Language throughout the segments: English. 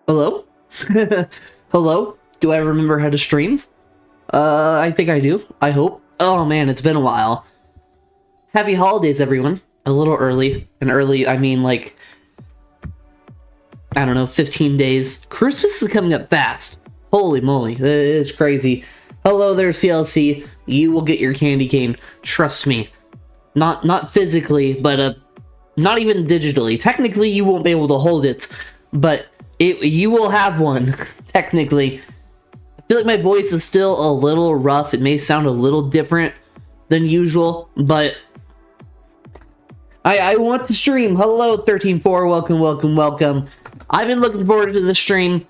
Hello? Hello? Do I remember how to stream? I think I do. I hope. Oh man, it's been a while. Happy holidays, everyone. A little early. And early, I mean like, I don't know, 15 days. Christmas is coming up fast. Holy moly, it is crazy. Hello there, CLC. You will get your candy cane. Trust me. Not physically, but not even digitally. Technically, you won't be able to hold it, but you will have one, technically. I feel like my voice is still a little rough. It may sound a little different than usual, but I want to stream. Hello, 13.4. Welcome. I've been looking forward to the stream.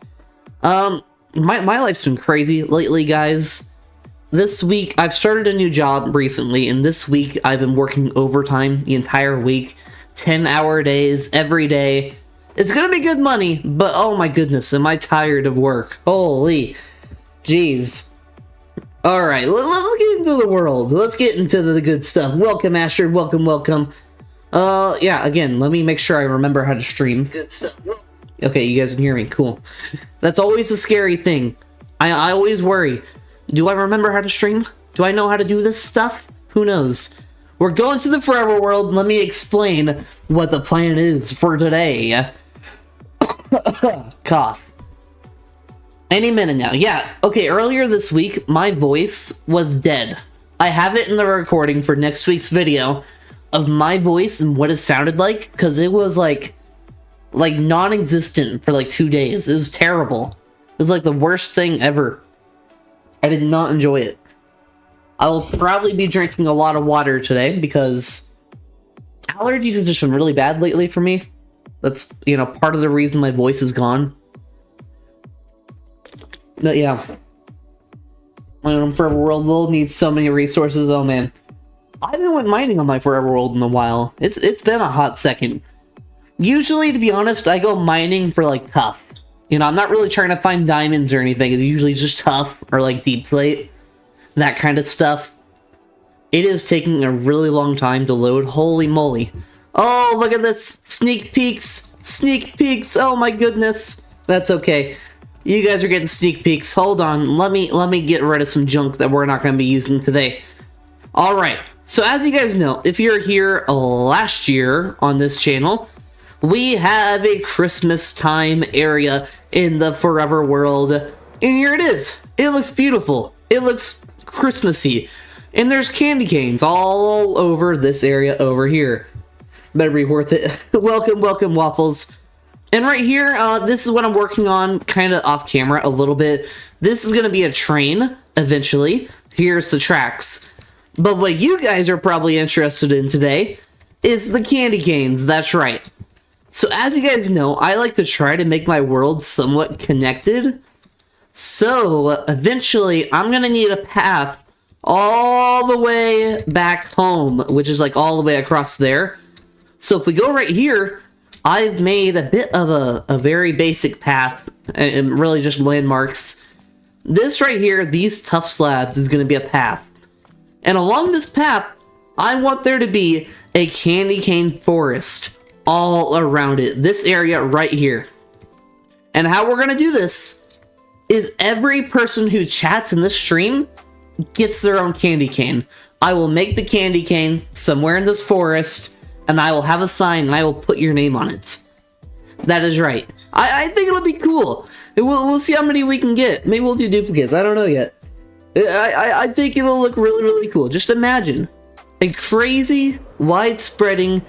My life's been crazy lately, guys. This week, I've started a new job recently, and this week, I've been working overtime the entire week. 10-hour days, every day. It's gonna be good money, but oh my goodness, am I tired of work. Holy jeez. Alright, let's get into the world. Let's get into the good stuff. Welcome, Astrid. Welcome. Yeah, again, let me make sure I remember how to stream. Good stuff. Okay, you guys can hear me. Cool. That's always a scary thing. I always worry. Do I remember how to stream? Do I know how to do this stuff? Who knows? We're going to the forever world. Let me explain what the plan is for today. Cough. Any minute now. Yeah, okay, earlier this week, my voice was dead. I have it in the recording for next week's video of my voice and what it sounded like, because it was like non-existent for like 2 days. It was terrible. It was like the worst thing ever. I did not enjoy it. I will probably be drinking a lot of water today because allergies have just been really bad lately for me. That's, you know, part of the reason my voice is gone. But yeah. Forever World will need so many resources. Oh man. I haven't went mining on my Forever World in a while. It's been a hot second. Usually, to be honest, I go mining for like tough. You know, I'm not really trying to find diamonds or anything. It's usually just tough or like deep slate. That kind of stuff. It is taking a really long time to load. Holy moly. Oh, look at this. Sneak peeks. Oh my goodness. That's okay. You guys are getting sneak peeks. Hold on. Let me get rid of some junk that we're not going to be using today. All right. So as you guys know, if you're here last year on this channel, we have a Christmas time area in the Forever World. And here it is. It looks beautiful. It looks Christmassy. And there's candy canes all over this area over here. Better be worth it. welcome, Waffles. And right here, this is what I'm working on, kind of off camera a little bit. This is going to be a train, eventually. Here's the tracks. But what you guys are probably interested in today is the candy canes. That's right. So as you guys know, I like to try to make my world somewhat connected. So eventually, I'm going to need a path all the way back home, which is like all the way across there. So if we go right here, I've made a bit of a very basic path, and really just landmarks. This right here, these tough slabs, is going to be a path. And along this path, I want there to be a candy cane forest all around it. This area right here. And how we're going to do this is every person who chats in this stream gets their own candy cane. I will make the candy cane somewhere in this forest, and I will have a sign, and I will put your name on it. That is right. I think it'll be cool. We'll see how many we can get. Maybe we'll do duplicates. I don't know yet. I think it'll look really cool. Just imagine a crazy, wide-spreading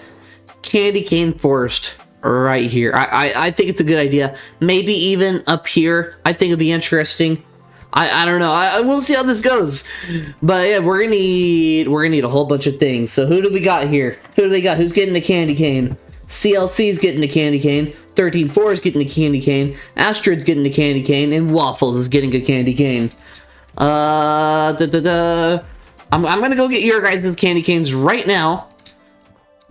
candy cane forest right here. I think it's a good idea. Maybe even up here. I think it'd be interesting. I don't know. We'll see how this goes. But yeah, we're gonna need a whole bunch of things. So who do we got here? Who's getting a candy cane? CLC's getting a candy cane. 13.4 is getting a candy cane. Astrid's getting a candy cane, and Waffles is getting a candy cane. I'm gonna go get your guys' candy canes right now,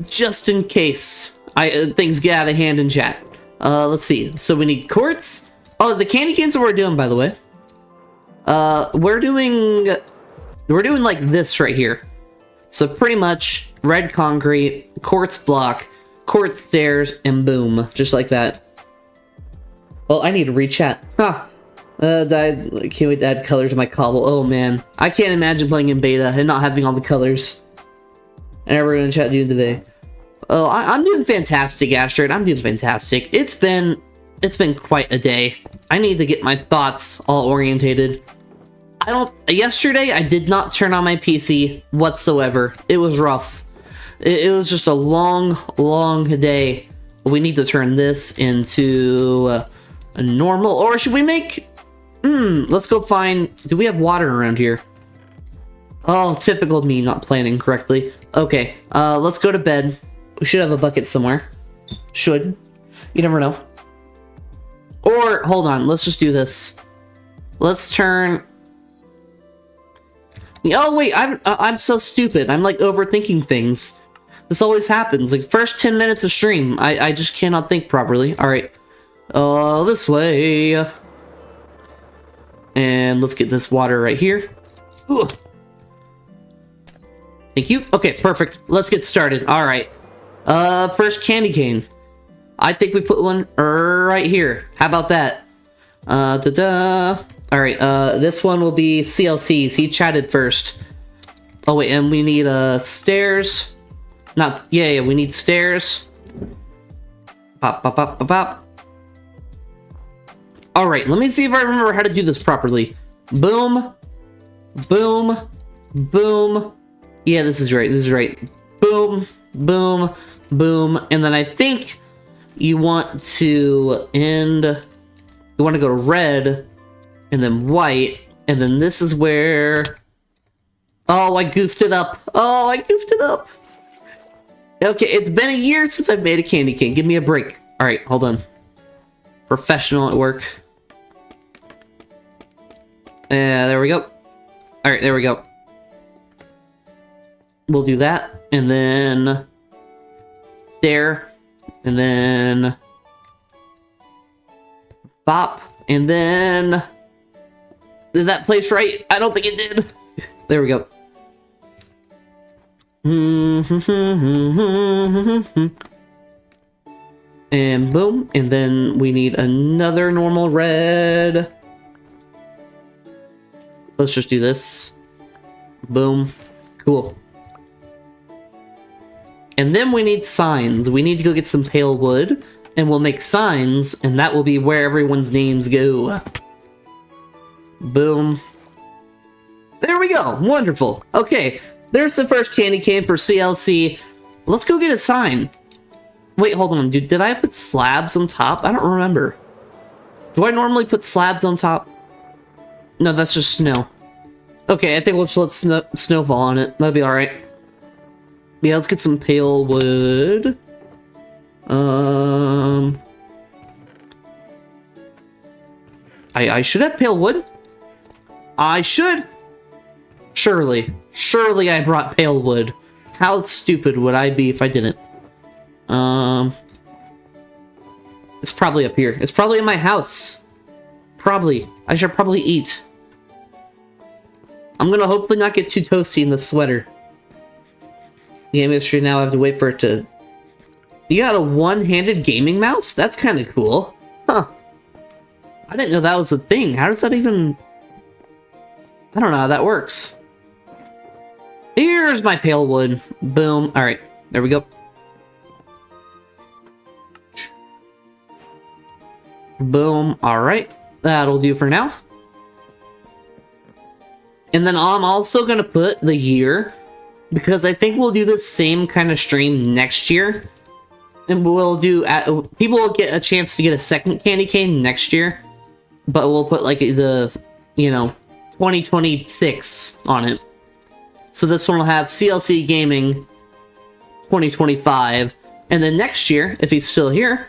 just in case things get out of hand in chat. Let's see. So we need quartz. Oh, the candy canes that we're doing, by the way. We're doing like this right here. So pretty much red concrete, quartz block, quartz stairs, and boom, just like that. Well, I need to rechat. Huh. I can't wait to add colors to my cobble. Oh man, I can't imagine playing in beta and not having all the colors. And everyone in chat doing today. Oh, I'm doing fantastic, Astrid. I'm doing fantastic. It's been quite a day. I need to get my thoughts all orientated. Yesterday, I did not turn on my PC whatsoever. It was rough. It was just a long, long day. We need to turn this into a normal, or should we make... let's go find... Do we have water around here? Oh, typical me not planning correctly. Okay, let's go to bed. We should have a bucket somewhere. Should. You never know. Or, hold on, let's just do this. Let's turn... Oh, wait, I'm so stupid. I'm, like, overthinking things. This always happens. Like, first 10 minutes of stream, I just cannot think properly. Alright. This way. And let's get this water right here. Ugh. Thank you. Okay, perfect. Let's get started. Alright. First candy cane. I think we put one right here. How about that? Alright, this one will be CLC's. He chatted first. Oh wait, and we need, stairs. Yeah, we need stairs. Pop, pop, pop, pop, pop. Alright, let me see if I remember how to do this properly. Boom. Boom. Boom. Yeah, this is right. This is right. Boom. Boom. Boom. And then I think you want to end... You want to go red, and then white, and then this is where... Oh, I goofed it up. Oh, I goofed it up. Okay, it's been a year since I've made a candy cane. Give me a break. Alright, hold on. Professional at work. There we go. Alright, there we go. We'll do that, and then... There, and then... Bop, and then... Did that place right? I don't think it did. There we go. And boom, and then we need another normal red. Let's just do this. Boom. Cool. And then we need signs. We need to go get some pale wood. And we'll make signs, and that will be where everyone's names go. Boom. There we go. Wonderful. Okay, there's the first candy cane for CLC. Let's go get a sign. Wait, hold on. Did I put slabs on top? I don't remember. Do I normally put slabs on top? No, that's just snow. Okay, I think we'll just let snow fall on it. That'll be alright. Yeah, let's get some pale wood. I should have pale wood. I should. Surely I brought pale wood. How stupid would I be if I didn't? It's probably up here. It's probably in my house. Probably. I should probably eat. I'm gonna hopefully not get too toasty in the sweater. Game history now. I have to wait for it to... You got a one-handed gaming mouse? That's kind of cool. Huh. I didn't know that was a thing. How does that even... I don't know how that works. Here's my pale wood. Boom. Alright. There we go. Boom. Alright. That'll do for now. And then I'm also going to put the year, because I think we'll do the same kind of stream next year. And we'll do... people will get a chance to get a second candy cane next year. But we'll put, like, the, you know, 2026 on it. So this one will have CLC Gaming 2025. And then next year, if he's still here,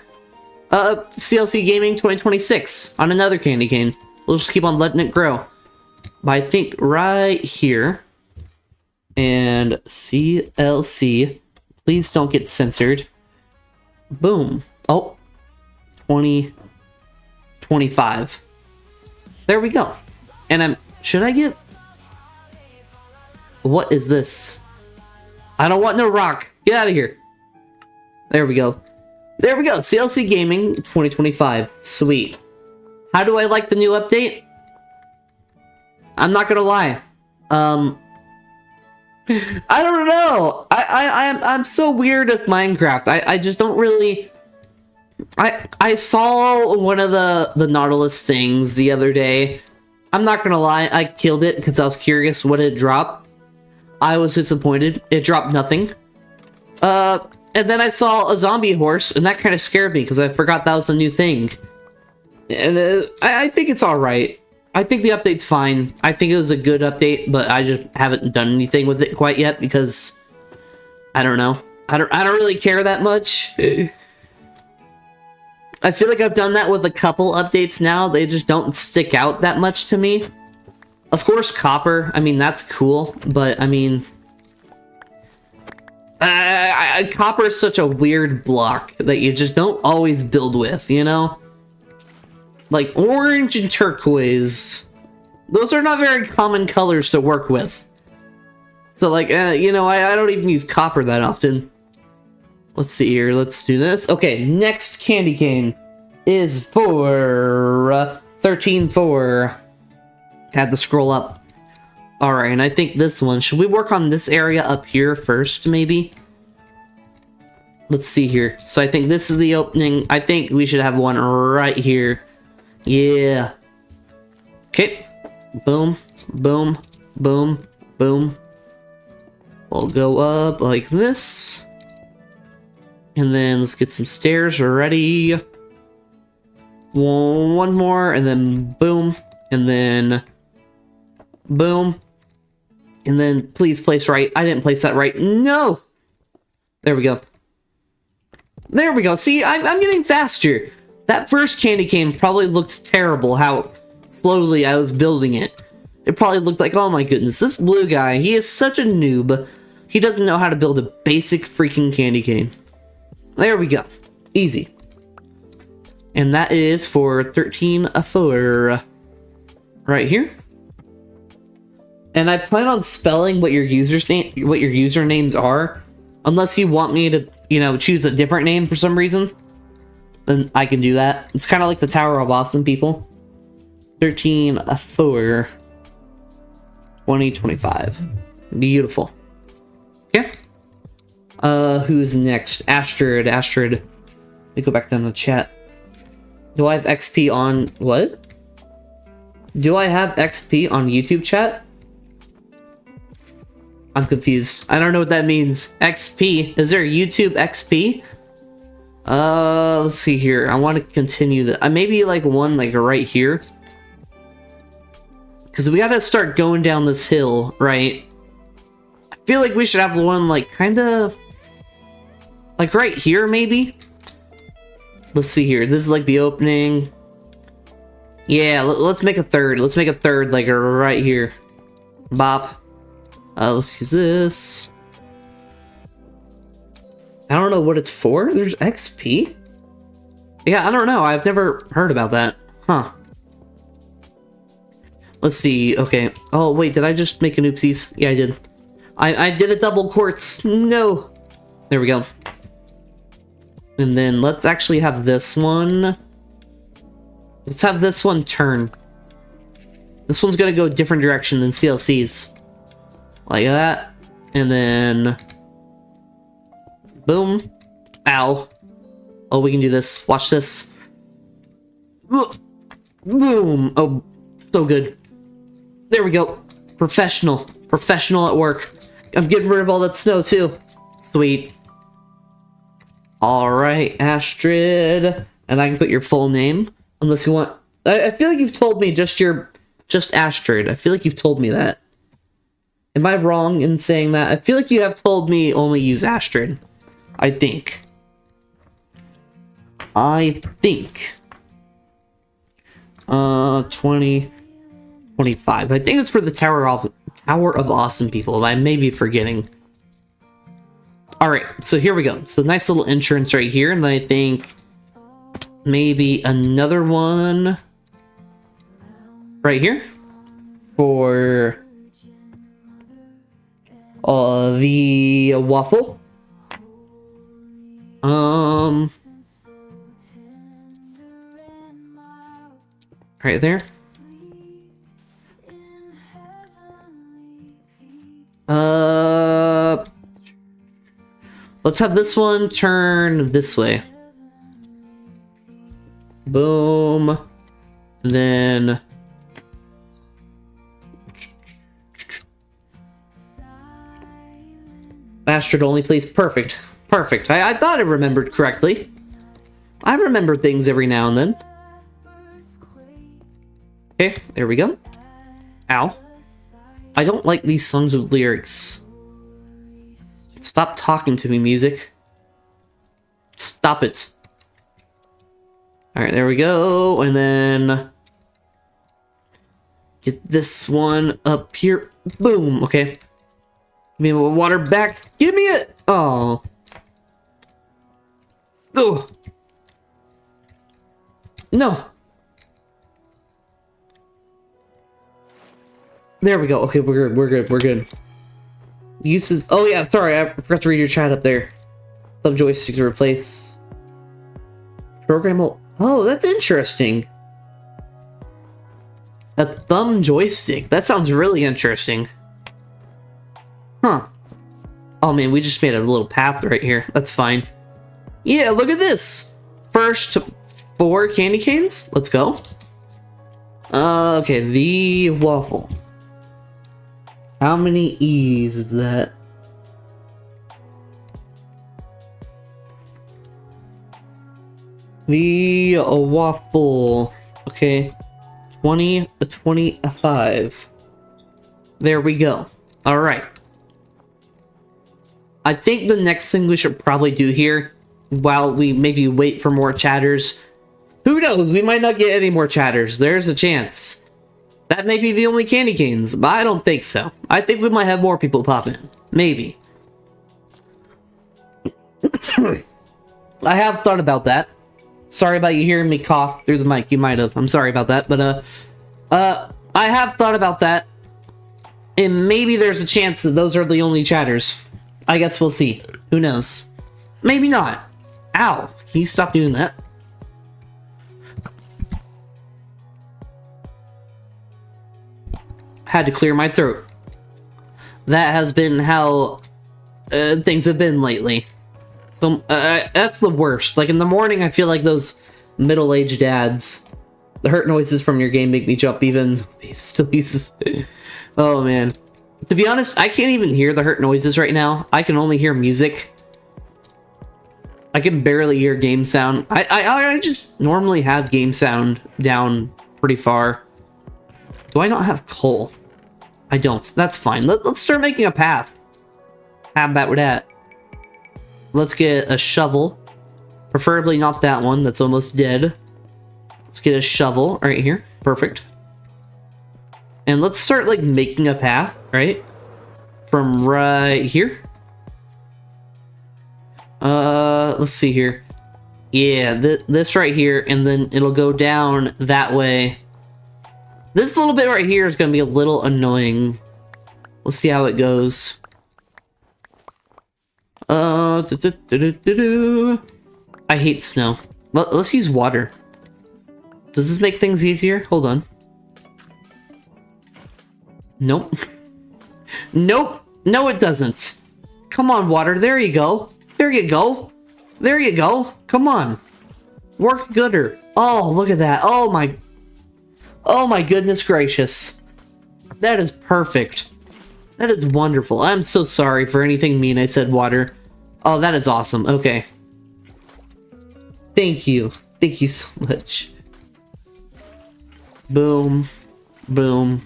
CLC Gaming 2026 on another candy cane. We'll just keep on letting it grow. But I think right here. And CLC. Please don't get censored. Boom. Oh. 2025. There we go. And should I get... What is this? I don't want no rock. Get out of here. There we go. There we go. CLC Gaming 2025. Sweet. How do I like the new update? I'm not gonna lie. I don't know. I'm so weird with Minecraft. I just don't really. I saw one of the Nautilus things the other day. I'm not gonna lie. I killed it because I was curious what it dropped. I was disappointed. It dropped nothing. And then I saw a zombie horse, and that kind of scared me because I forgot that was a new thing. And I think it's all right. I think the update's fine. I think it was a good update, but I just haven't done anything with it quite yet because I don't know. I don't really care that much. I feel like I've done that with a couple updates now. They just don't stick out that much to me. Of course, copper. I mean, that's cool, but I mean, copper is such a weird block that you just don't always build with, you know? Like orange and turquoise. Those are not very common colors to work with. So like, you know, I don't even use copper that often. Let's see here. Let's do this. Okay, next candy cane is for 13.4. Had to scroll up. Alright, and I think this one. Should we work on this area up here first, maybe? Let's see here. So I think this is the opening. I think we should have one right here. Yeah. Okay. Boom, boom, boom, boom. We'll go up like this. And then let's get some stairs ready. One more, and then boom. And then boom. And then please place right. I didn't place that right. No! There we go. There we go. See, I'm getting faster. That first candy cane probably looked terrible, how slowly I was building it. It probably looked like, oh my goodness, this blue guy, he is such a noob. He doesn't know how to build a basic freaking candy cane. There we go. Easy. And that is for 13.4. Right here. And I plan on spelling what your usernames are. Unless you want me to, you know, choose a different name for some reason. Then I can do that. It's kind of like the Tower of Awesome people. 13.4. 2025. Beautiful. Okay. Who's next? Astrid. Let me go back down the chat. Do I have XP on... What? Do I have XP on YouTube chat? I'm confused. I don't know what that means. XP? Is there YouTube XP? Let's see here. I want to continue the... maybe like one like right here. Because we gotta start going down this hill, right? I feel like we should have one like kind of... like right here, maybe? Let's see here. This is like the opening. Yeah, let's make a third. Let's make a third like right here. Bop. Let's use this. I don't know what it's for. There's XP? Yeah, I don't know. I've never heard about that. Huh. Let's see. Okay. Oh, wait. Did I just make an oopsies? Yeah, I did. I did a double quartz. No. There we go. And then let's actually have this one. Let's have this one turn. This one's gonna go a different direction than CLC's. Like that. And then... boom. Ow. Oh, we can do this. Watch this. Boom. Oh, so good. There we go. Professional. Professional at work. I'm getting rid of all that snow, too. Sweet. Alright, Astrid. And I can put your full name. Unless you want... I feel like you've told me just Astrid. I feel like you've told me that. Am I wrong in saying that? I feel like you have told me only use Astrid. I think. 2025. I think it's for the Tower of Awesome people. I may be forgetting. Alright, so here we go. So nice little entrance right here, and then I think maybe another one right here for the waffle. right there. Let's have this one turn this way. Boom. And then Bastard only, please. Perfect. Perfect. I thought I remembered correctly. I remember things every now and then. Okay, there we go. Ow. I don't like these songs with lyrics. Stop talking to me, music. Stop it. Alright, there we go. And then get this one up here. Boom. Okay. Give me a little water back. Give me it. Oh. Oh. No. There we go. Okay, we're good. We're good. We're good. Uses. Oh yeah, sorry, I forgot to read your chat up there. Thumb joystick to replace. Programmable. Oh, that's interesting. A thumb joystick. That sounds really interesting. Huh. Oh man, we just made a little path right here. That's fine. Yeah, look at this. First 4 candy canes. Let's go. Okay, the waffle. How many E's is that? The waffle. Okay. 20, 25. There we go. Alright. I think the next thing we should probably do here, while we maybe wait for more chatters. Who knows? We might not get any more chatters. There's a chance. That may be the only candy canes, but I don't think so. I think we might have more people pop in. Maybe. I have thought about that. Sorry about you hearing me cough through the mic. You might have. I'm sorry about that. But, I have thought about that. And maybe there's a chance that those are the only chatters. I guess we'll see. Who knows? Maybe not. Ow. Can you stop doing that? Had to clear my throat. That has been how things have been lately. So that's the worst. Like in the morning, I feel like those middle-aged dads. The hurt noises from your game make me jump even to pieces. Oh man. To be honest, I can't even hear the hurt noises right now. I can only hear music. I can barely hear game sound. I just normally have game sound down pretty far. Do I not have coal? I don't. That's fine. Let's start making a path. How about with that? Let's get a shovel. Preferably not that one. That's almost dead. Let's get a shovel right here. Perfect. And let's start like making a path, right? From right here. Let's see here. Yeah, this right here, and then it'll go down that way. This little bit right here is going to be a little annoying. Let's see how it goes. I hate snow. Let's use water. Does this make things easier? Hold on. Nope. Nope. No, it doesn't. Come on, water. There you go. There you go. There you go. Come on. Work gooder. Oh, look at that. Oh my goodness gracious. That is perfect. That is wonderful. I'm so sorry for anything mean I said, water. Oh, that is awesome. Okay. Thank you. Thank you so much. Boom. Boom.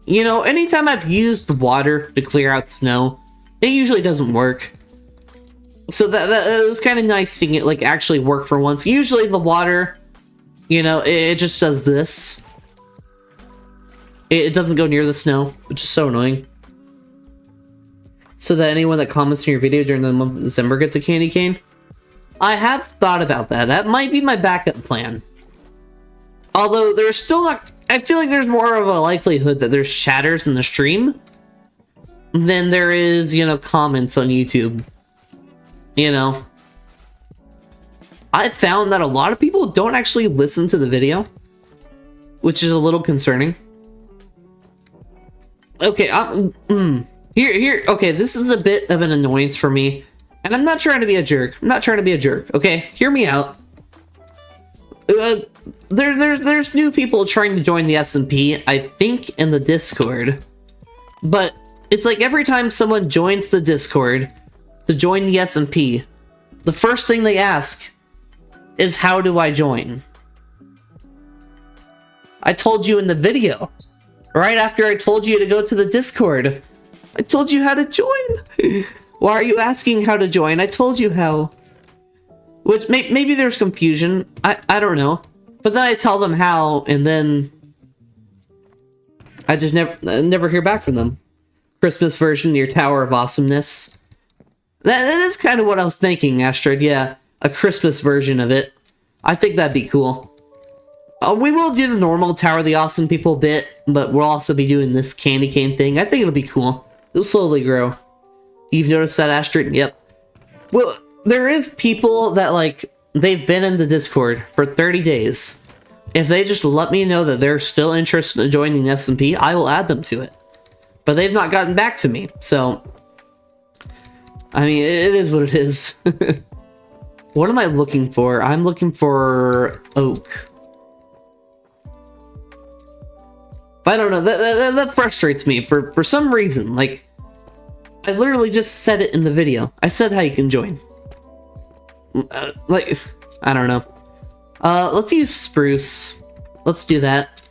You know, anytime I've used water to clear out snow, it usually doesn't work. So that was kind of nice seeing it like actually work for once. Usually the water, you know, it just does this. It doesn't go near the snow, which is so annoying. So that anyone that comments on your video during the month of December gets a candy cane. I have thought about that. That might be my backup plan. Although there's still not... I feel like there's more of a likelihood that there's chatters in the stream than there is, you know, comments on YouTube. You know, I found that a lot of people don't actually listen to the video. which is a little concerning. Okay, okay, this is a bit of an annoyance for me, and I'm not trying to be a jerk. I'm not trying to be a jerk, okay? Hear me out. There's new people trying to join the SMP, I think, in the Discord. But it's like every time someone joins the Discord to join the SMP, the first thing they ask is, how do I join? I told you in the video, right after I told you to go to the Discord, I told you how to join. Why are you asking how to join? I told you how. Which, maybe there's confusion. I don't know. But then I tell them how, and then I just never hear back from them. Christmas version, your Tower of Awesomeness. That is kind of what I was thinking, Astrid. Yeah, a Christmas version of it. I think that'd be cool. We will do the normal Tower of the Awesome People bit, but we'll also be doing this candy cane thing. I think it'll be cool. It'll slowly grow. You've noticed that, Astrid? Yep. Well, there is people that, like, they've been in the Discord for 30 days. If they just let me know that they're still interested in joining the SMP, I will add them to it. But they've not gotten back to me, so... I mean, it is what it is. What am I looking for? I'm looking for oak. But I don't know, that frustrates me for some reason. Like, I literally just said it in the video. I said how you can join. Like, I don't know. Let's use spruce. Let's do that.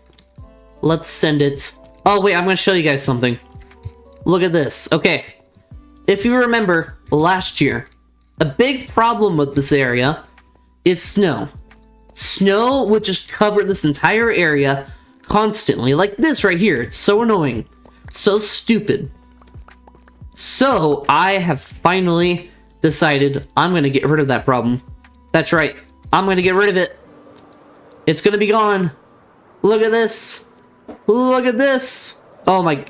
Let's send it. Oh, wait, I'm going to show you guys something. Look at this. Okay. If you remember, last year, a big problem with this area is snow. Snow would just cover this entire area constantly, like this right here. It's so annoying. So stupid. So, I have finally decided I'm going to get rid of that problem. That's right. I'm going to get rid of it. It's going to be gone. Look at this. Look at this. Oh my...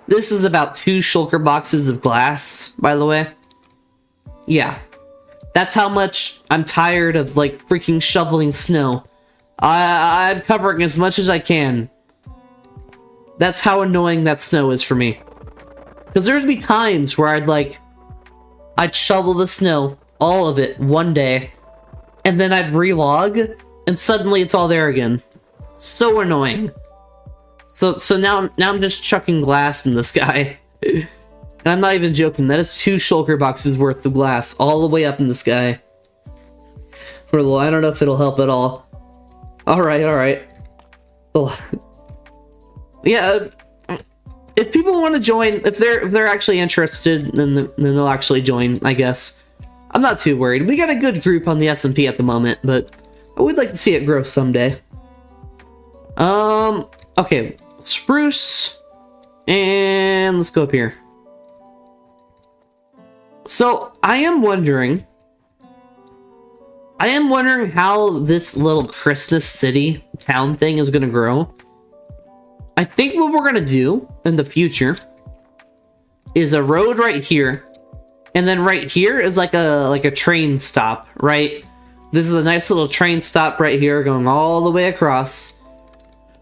This is about 2 shulker boxes of glass, by the way. Yeah. That's how much I'm tired of, like, freaking shoveling snow. I'm covering as much as I can. That's how annoying that snow is for me. Because there'd be times where I'd shovel the snow, all of it, one day, and then I'd relog, and suddenly it's all there again. So annoying. So now I'm just chucking glass in the sky. And I'm not even joking, that is 2 shulker boxes worth of glass, all the way up in the sky. I don't know if it'll help at all. Alright. Yeah, if people want to join, if they're actually interested, then they'll actually join, I guess. I'm not too worried. We got a good group on the SMP at the moment, but I would like to see it grow someday. Okay, spruce, and let's go up here. So, I am wondering how this little Christmas city town thing is going to grow. I think what we're going to do in the future is a road right here, and then right here is like a train stop, right? This is a nice little train stop right here going all the way across.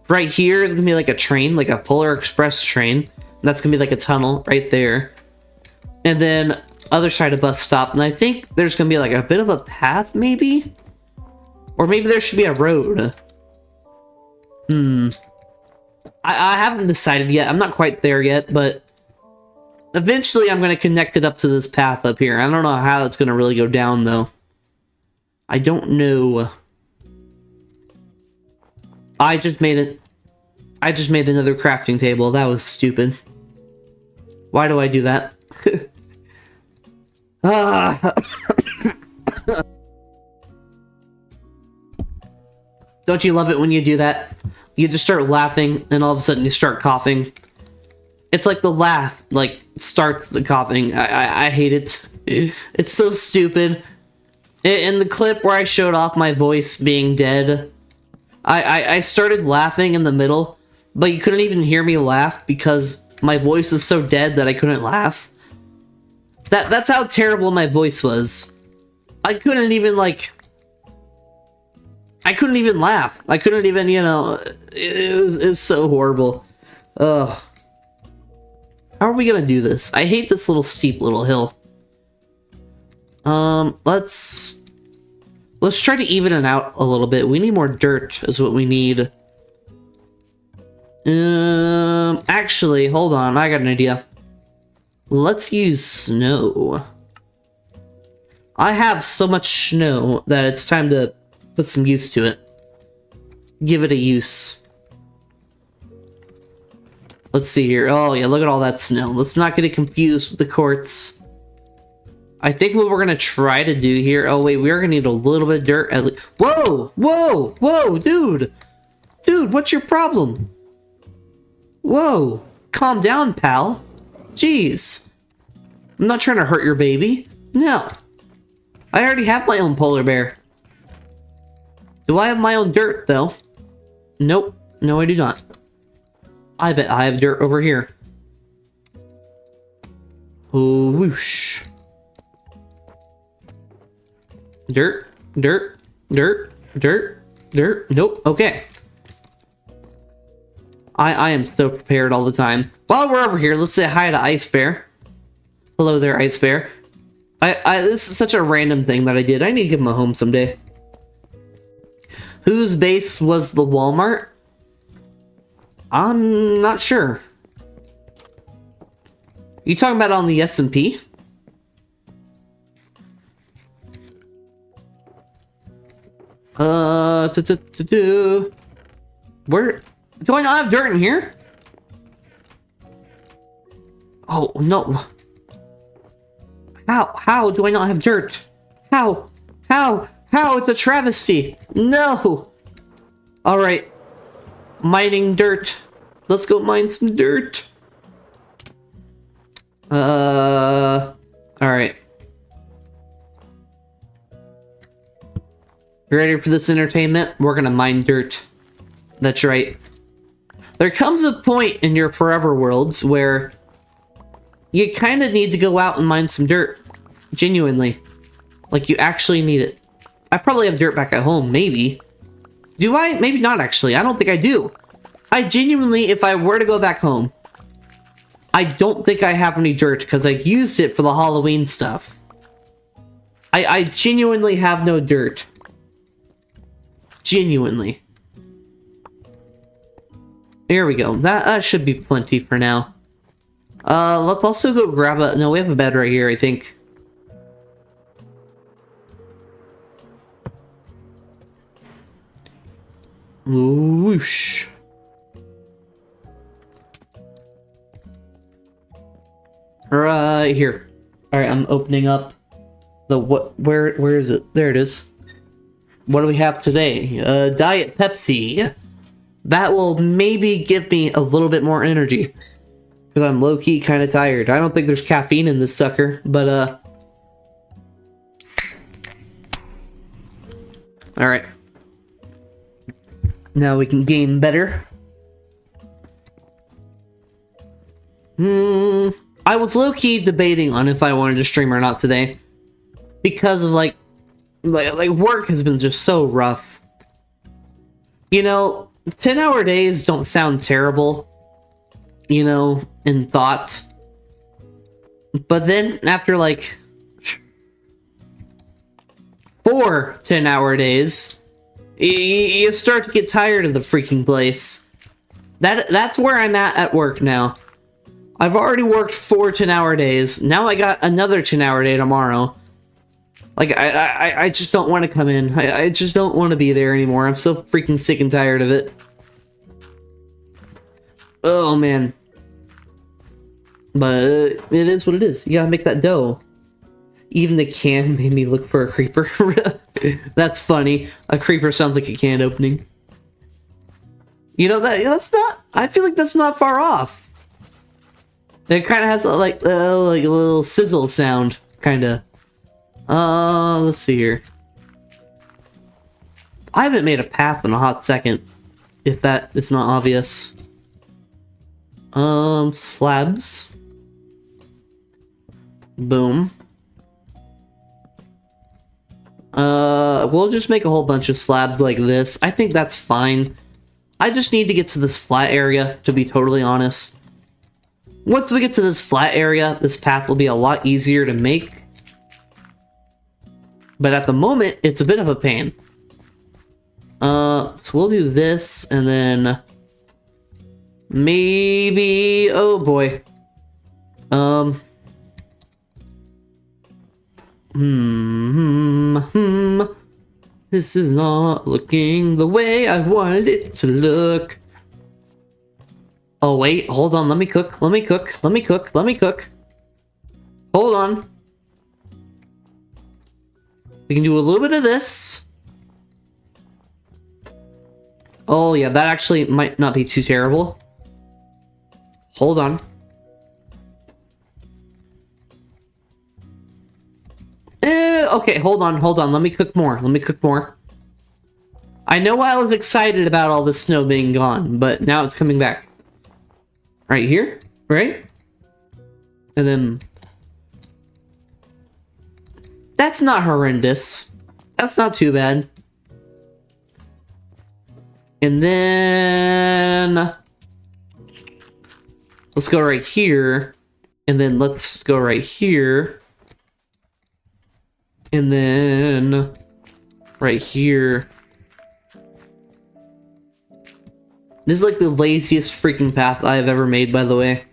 Right here is going to be like a train, like a Polar Express train. And that's going to be like a tunnel right there. And then other side of bus stop. And I think there's going to be like a bit of a path maybe? Or maybe there should be a road. I haven't decided yet. I'm not quite there yet, but eventually I'm going to connect it up to this path up here. I don't know how it's going to really go down though. I don't know. I just made another crafting table. That was stupid. Why do I do that? Don't you love it when you do that? You just start laughing, and all of a sudden you start coughing. It's like the laugh, like, starts the coughing. I hate it. It's so stupid. In the clip where I showed off my voice being dead, I started laughing in the middle, but you couldn't even hear me laugh because my voice was so dead that I couldn't laugh. That's how terrible my voice was. I couldn't even, like... I couldn't even laugh. I couldn't even, you know, it was so horrible. Ugh. How are we gonna do this? I hate this little steep little hill. Let's try to even it out a little bit. We need more dirt is what we need. Actually, hold on. I got an idea. Let's use snow. I have so much snow that it's time to put some use to it. Give it a use. Let's see here. Oh yeah, look at all that snow. Let's not get it confused with the quartz. I think what we're gonna try to do here. Oh wait, we are gonna need a little bit of dirt at least. Whoa! Whoa! Whoa, dude! Dude, what's your problem? Whoa! Calm down, pal. Jeez. I'm not trying to hurt your baby. No. I already have my own polar bear. Do I have my own dirt, though? Nope. No, I do not. I bet I have dirt over here. Oh, whoosh. Dirt, dirt, dirt, dirt, dirt. Nope. Okay. I am so prepared all the time. While we're over here, let's say hi to Ice Bear. Hello there, Ice Bear. This is such a random thing that I did. I need to give him a home someday. Whose base was the Walmart? I'm not sure. You talking about on the S&P? Where do I not have dirt in here? Oh no. How do I not have dirt? How? It's a travesty. No. All right. Mining dirt. Let's go mine some dirt. All right. You ready for this entertainment? We're gonna mine dirt. That's right. There comes a point in your forever worlds where you kind of need to go out and mine some dirt. Genuinely. Like, you actually need it. I probably have dirt back at home, maybe. Do I? Maybe not, actually. I don't think I do. I genuinely, if I were to go back home, I don't think I have any dirt because I used it for the Halloween stuff. I genuinely have no dirt. Genuinely. Here we go. That should be plenty for now. Let's also go grab a... No, we have a bed right here, I think. Whoosh. Right here. Alright, I'm opening up the what... Where is it? There it is. What do we have today? Diet Pepsi. That will maybe give me a little bit more energy. Because I'm low-key kind of tired. I don't think there's caffeine in this sucker, but, Alright. Now we can game better. I was low-key debating on if I wanted to stream or not today. Because of, like work has been just so rough. You know, 10-hour days don't sound terrible. You know, in thought. But then, after, like, 4 10-hour days, you start to get tired of the freaking place. That's where I'm at work now. I've already worked 4 10-hour days. Now I got another 10-hour day tomorrow. Like, I just don't want to come in. I just don't want to be there anymore. I'm so freaking sick and tired of it. Oh, man. But it is what it is. You gotta make that dough. Even the can made me look for a creeper. That's funny. A creeper sounds like a can opening. You know, that's not... I feel like that's not far off. It kind of has like a little sizzle sound, kind of. Let's see here. I haven't made a path in a hot second, if that is not obvious. Slabs. Boom. we'll just make a whole bunch of slabs like this. I think that's fine. I just need to get to this flat area, to be totally honest. Once we get to this flat area, this path will be a lot easier to make. But at the moment, it's a bit of a pain. So we'll do this, and then... maybe... oh boy. This is not looking the way I wanted it to look. Oh wait, hold on, let me cook, let me cook, let me cook, let me cook. Hold on. We can do a little bit of this. Oh yeah, that actually might not be too terrible. Hold on. Okay, hold on, let me cook more, let me cook more. I know I was excited about all the snow being gone, but now it's coming back. Right here, right? And then... that's not horrendous. That's not too bad. And then... let's go right here. And then let's go right here. And then... right here. This is like the laziest freaking path I have ever made, by the way.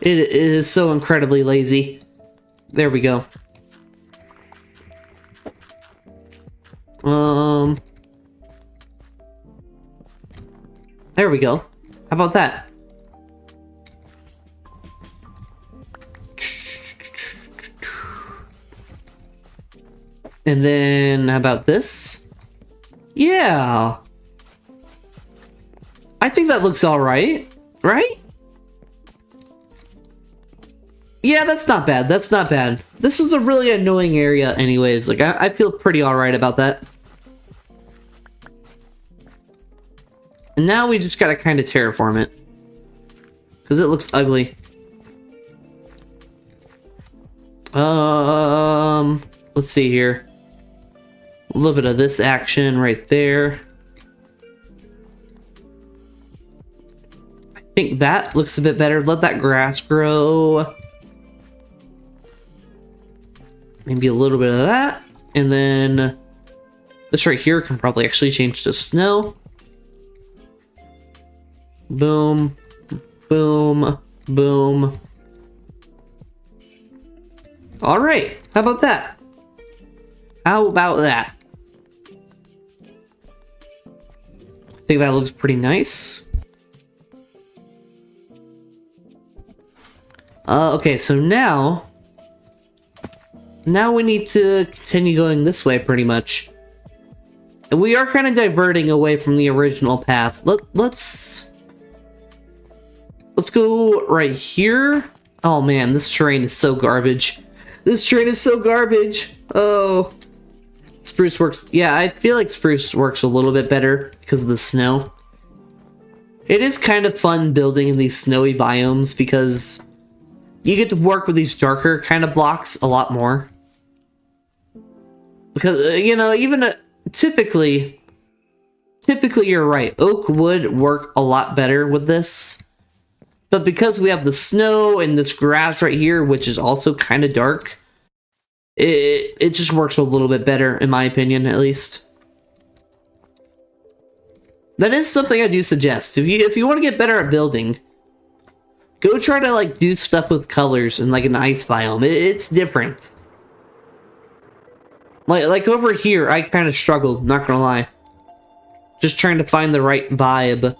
It is so incredibly lazy. There we go. There we go. How about that? And then, how about this? Yeah. I think that looks alright, right? Yeah, that's not bad, that's not bad. This was a really annoying area anyways, like, I feel pretty alright about that. And now we just gotta kind of terraform it. Because it looks ugly. Let's see here. A little bit of this action right there. I think that looks a bit better. Let that grass grow. Maybe a little bit of that. And then this right here can probably actually change to snow. Boom. Boom. Boom. Alright, how about that? How about that? I think that looks pretty nice. Okay, so now we need to continue going this way pretty much. And we are kind of diverting away from the original path. Let's go right here. Oh man, this terrain is so garbage. This terrain is so garbage. Oh. Spruce works. Yeah, I feel like spruce works a little bit better because of the snow. It is kind of fun building in these snowy biomes because you get to work with these darker kind of blocks a lot more. Because, you know, even typically you're right. Oak would work a lot better with this. But because we have the snow and this grass right here, which is also kind of dark, it just works a little bit better, in my opinion, at least. That is something I do suggest. If you want to get better at building, go try to like do stuff with colors in like an ice biome. It's different. Like over here, I kind of struggled, not gonna lie. Just trying to find the right vibe.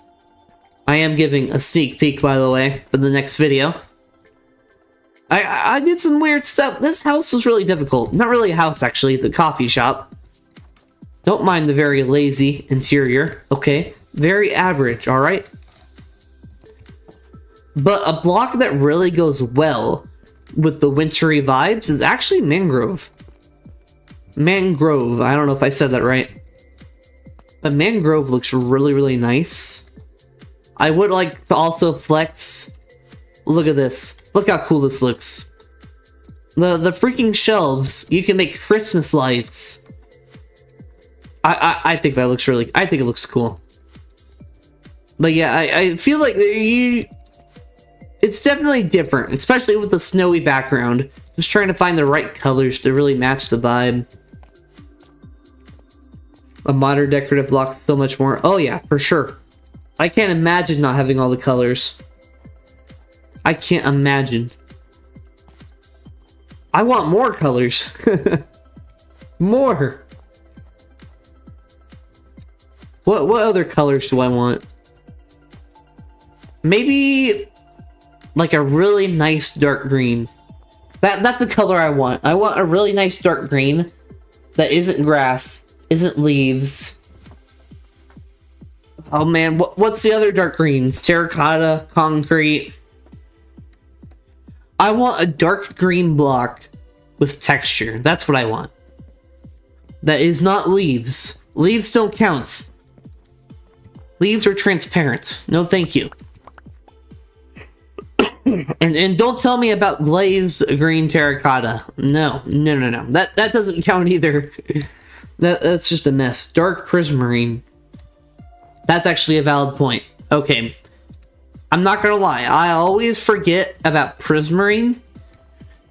I am giving a sneak peek, by the way, for the next video. I did some weird stuff. This house was really difficult. Not really a house, actually. The coffee shop. Don't mind the very lazy interior. Okay. Very average, alright? But a block that really goes well with the wintry vibes is actually mangrove. Mangrove. I don't know if I said that right. But mangrove looks really, really nice. I would like to also flex. Look at this. Look how cool this looks. The freaking shelves. You can make Christmas lights. I think that looks really, I think it looks cool. But yeah, I feel like it's definitely different, especially with the snowy background. Just trying to find the right colors to really match the vibe. A modern decorative block, so much more. Oh yeah, for sure. I can't imagine not having all the colors. I can't imagine. I want more colors. More. What other colors do I want? Maybe like a really nice dark green. That's a color I want. I want a really nice dark green that isn't grass, isn't leaves. Oh man, what's the other dark greens? Terracotta, concrete. I want a dark green block with texture. That's what I want. That is not leaves. Leaves don't count. Leaves are transparent. No, thank you. and don't tell me about glazed green terracotta. No. That doesn't count either. That's just a mess. Dark prismarine. That's actually a valid point. Okay. I'm not gonna lie. I always forget about prismarine.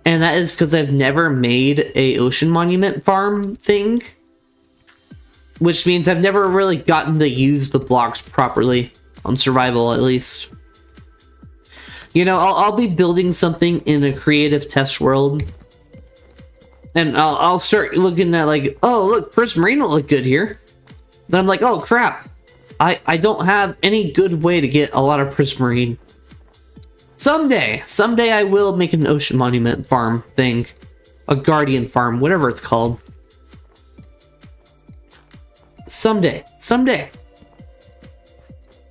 And that is because I've never made a ocean monument farm thing. Which means I've never really gotten to use the blocks properly. On survival, at least. You know, I'll be building something in a creative test world. And I'll start looking at like, oh, look, prismarine will look good here. Then I'm like, oh, crap. I don't have any good way to get a lot of prismarine. Someday I will make an ocean monument farm thing. A guardian farm, whatever it's called. Someday.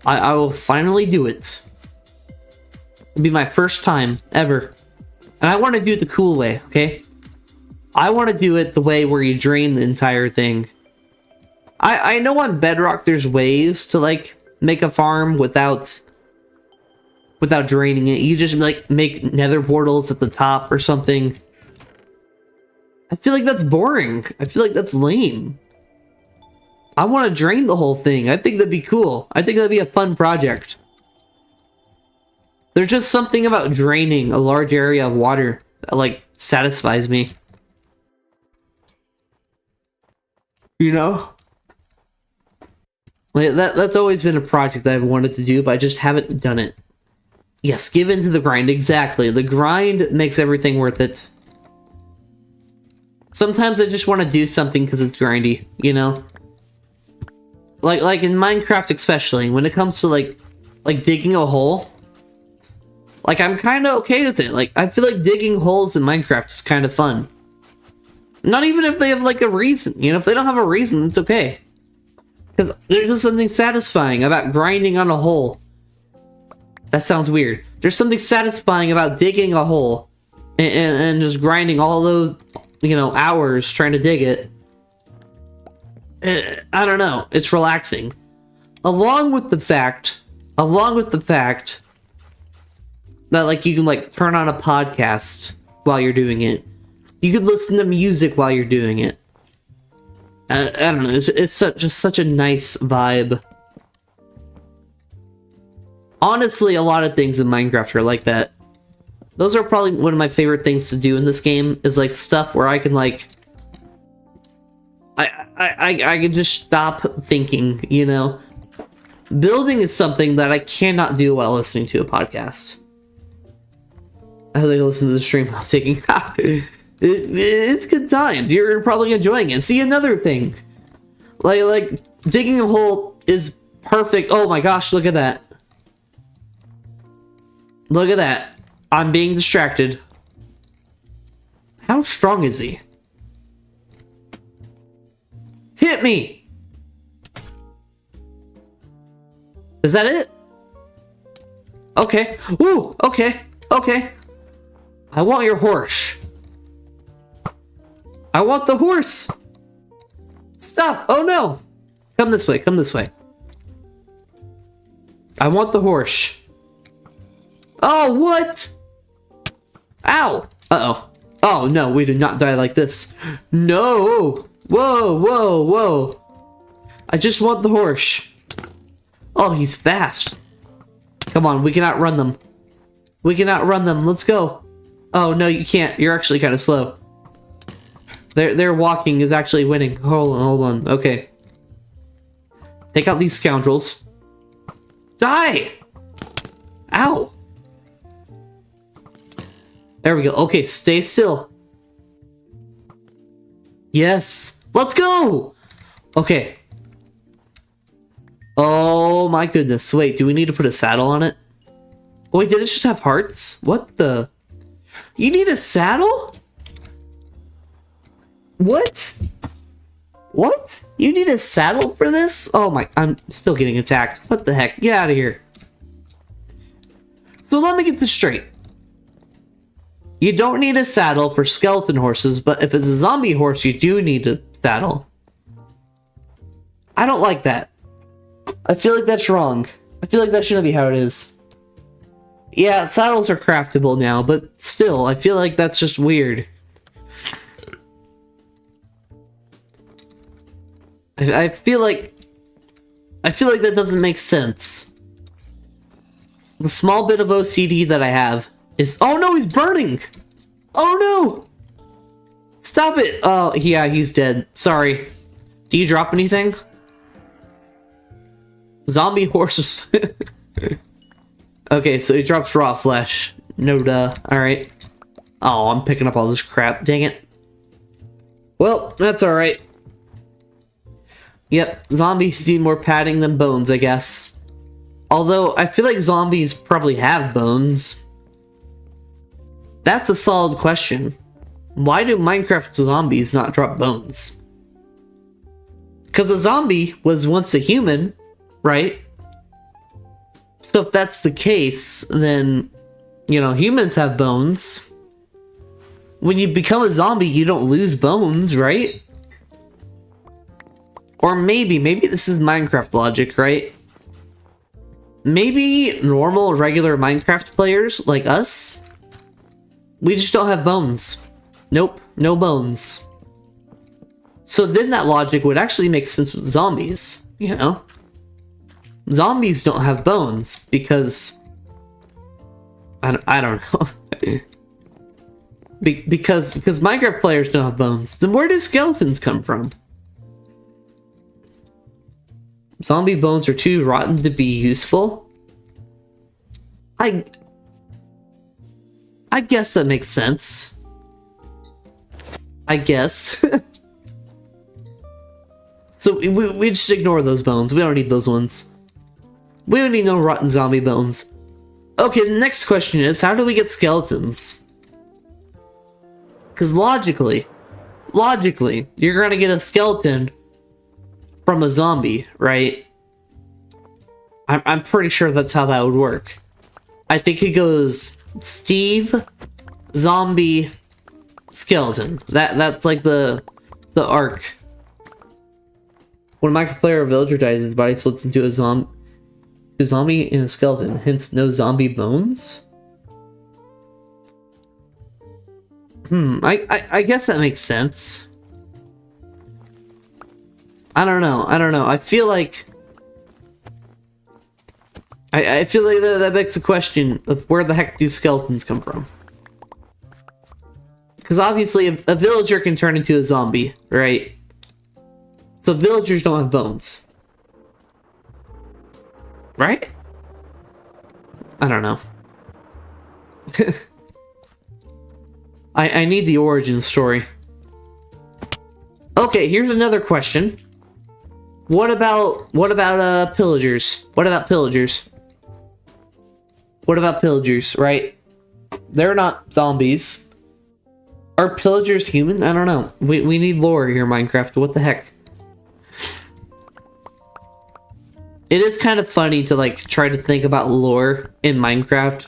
I will finally do it. It'll be my first time ever. And I want to do it the cool way, okay? I want to do it the way where you drain the entire thing. I know on Bedrock there's ways to like make a farm without draining it. You just like make nether portals at the top or something. I feel like that's boring. I feel like that's lame. I want to drain the whole thing. I think that'd be cool. I think that'd be a fun project. There's just something about draining a large area of water that like satisfies me. You know? Like, that's always been a project that I've wanted to do, but I just haven't done it. Yes, give in to the grind. Exactly. The grind makes everything worth it. Sometimes I just want to do something because it's grindy, you know? Like in Minecraft especially, when it comes to like digging a hole, like I'm kind of okay with it. Like I feel like digging holes in Minecraft is kind of fun. Not even if they have like a reason, you know, if they don't have a reason, it's okay. Because there's just something satisfying about grinding on a hole. That sounds weird. There's something satisfying about digging a hole and just grinding all those, you know, hours trying to dig it. I don't know. It's relaxing. Along with the fact that like you can like turn on a podcast while you're doing it. You can listen to music while you're doing it. I don't know. It's just such a nice vibe. Honestly, a lot of things in Minecraft are like that. Those are probably one of my favorite things to do in this game, is like stuff where I can like I can just stop thinking, you know. Building is something that I cannot do while listening to a podcast. As I listen to the stream while taking it's good times. You're probably enjoying it. See, another thing. Like digging a hole is perfect. Oh my gosh, look at that. Look at that. I'm being distracted. How strong is he? Hit me! Is that it? Okay. Ooh, okay. Okay. I want your horse. I want the horse. Stop. Oh no. Come this way. Come this way. I want the horse. Oh, what? Ow. Uh-oh. Oh, no, we did not die like this. No. Whoa, whoa, whoa. I just want the horse. Oh, he's fast. Come on, we can outrun them. We can outrun them. Let's go. Oh, no, you can't. You're actually kind of slow. Their walking is actually winning. Hold on. Okay. Take out these scoundrels. Die! Ow! There we go. Okay, stay still. Yes! Let's go! Okay. Oh my goodness. Wait, do we need to put a saddle on it? Wait, did it just have hearts? What the? You need a saddle? What? What? You need a saddle for this? Oh my, I'm still getting attacked. What the heck? Get out of here. So let me get this straight. You don't need a saddle for skeleton horses, but if it's a zombie horse, you do need a saddle. I don't like that. I feel like that's wrong. I feel like that shouldn't be how it is. Yeah, saddles are craftable now, but still, I feel like that's just weird. I feel like that doesn't make sense. The small bit of OCD that I have is... Oh no, he's burning! Oh no! Stop it! Oh, yeah, he's dead. Sorry. Do you drop anything? Zombie horses. Okay, so he drops raw flesh. No duh. Alright. Oh, I'm picking up all this crap. Dang it. Well, that's alright. Yep, zombies need more padding than bones, I guess. Although, I feel like zombies probably have bones. That's a solid question. Why do Minecraft zombies not drop bones? Because a zombie was once a human, right? So if that's the case, then, you know, humans have bones. When you become a zombie, you don't lose bones, right? Or maybe this is Minecraft logic, right? Maybe normal, regular Minecraft players like us, we just don't have bones. Nope, no bones. So then that logic would actually make sense with zombies, you know? Zombies don't have bones because... I don't know. because Minecraft players don't have bones. Then where do skeletons come from? Zombie bones are too rotten to be useful? I guess that makes sense. I guess. So we just ignore those bones. We don't need those ones. We don't need no rotten zombie bones. Okay, the next question is, how do we get skeletons? Because logically, you're gonna get a skeleton from a zombie, right? I'm pretty sure that's how that would work. I think it goes Steve, zombie, skeleton. That's like the arc. When a Minecraft player or villager dies, his body splits into a zombie and a skeleton. Hence, no zombie bones. I guess that makes sense. I don't know. I feel like... I feel like that begs the question of where the heck do skeletons come from? Because obviously a villager can turn into a zombie, right? So villagers don't have bones. Right? I don't know. I need the origin story. Okay, here's another question. What about pillagers? What about pillagers? What about pillagers, right? They're not zombies. Are pillagers human? I don't know. We need lore here, Minecraft. What the heck? It is kind of funny to like try to think about lore in Minecraft.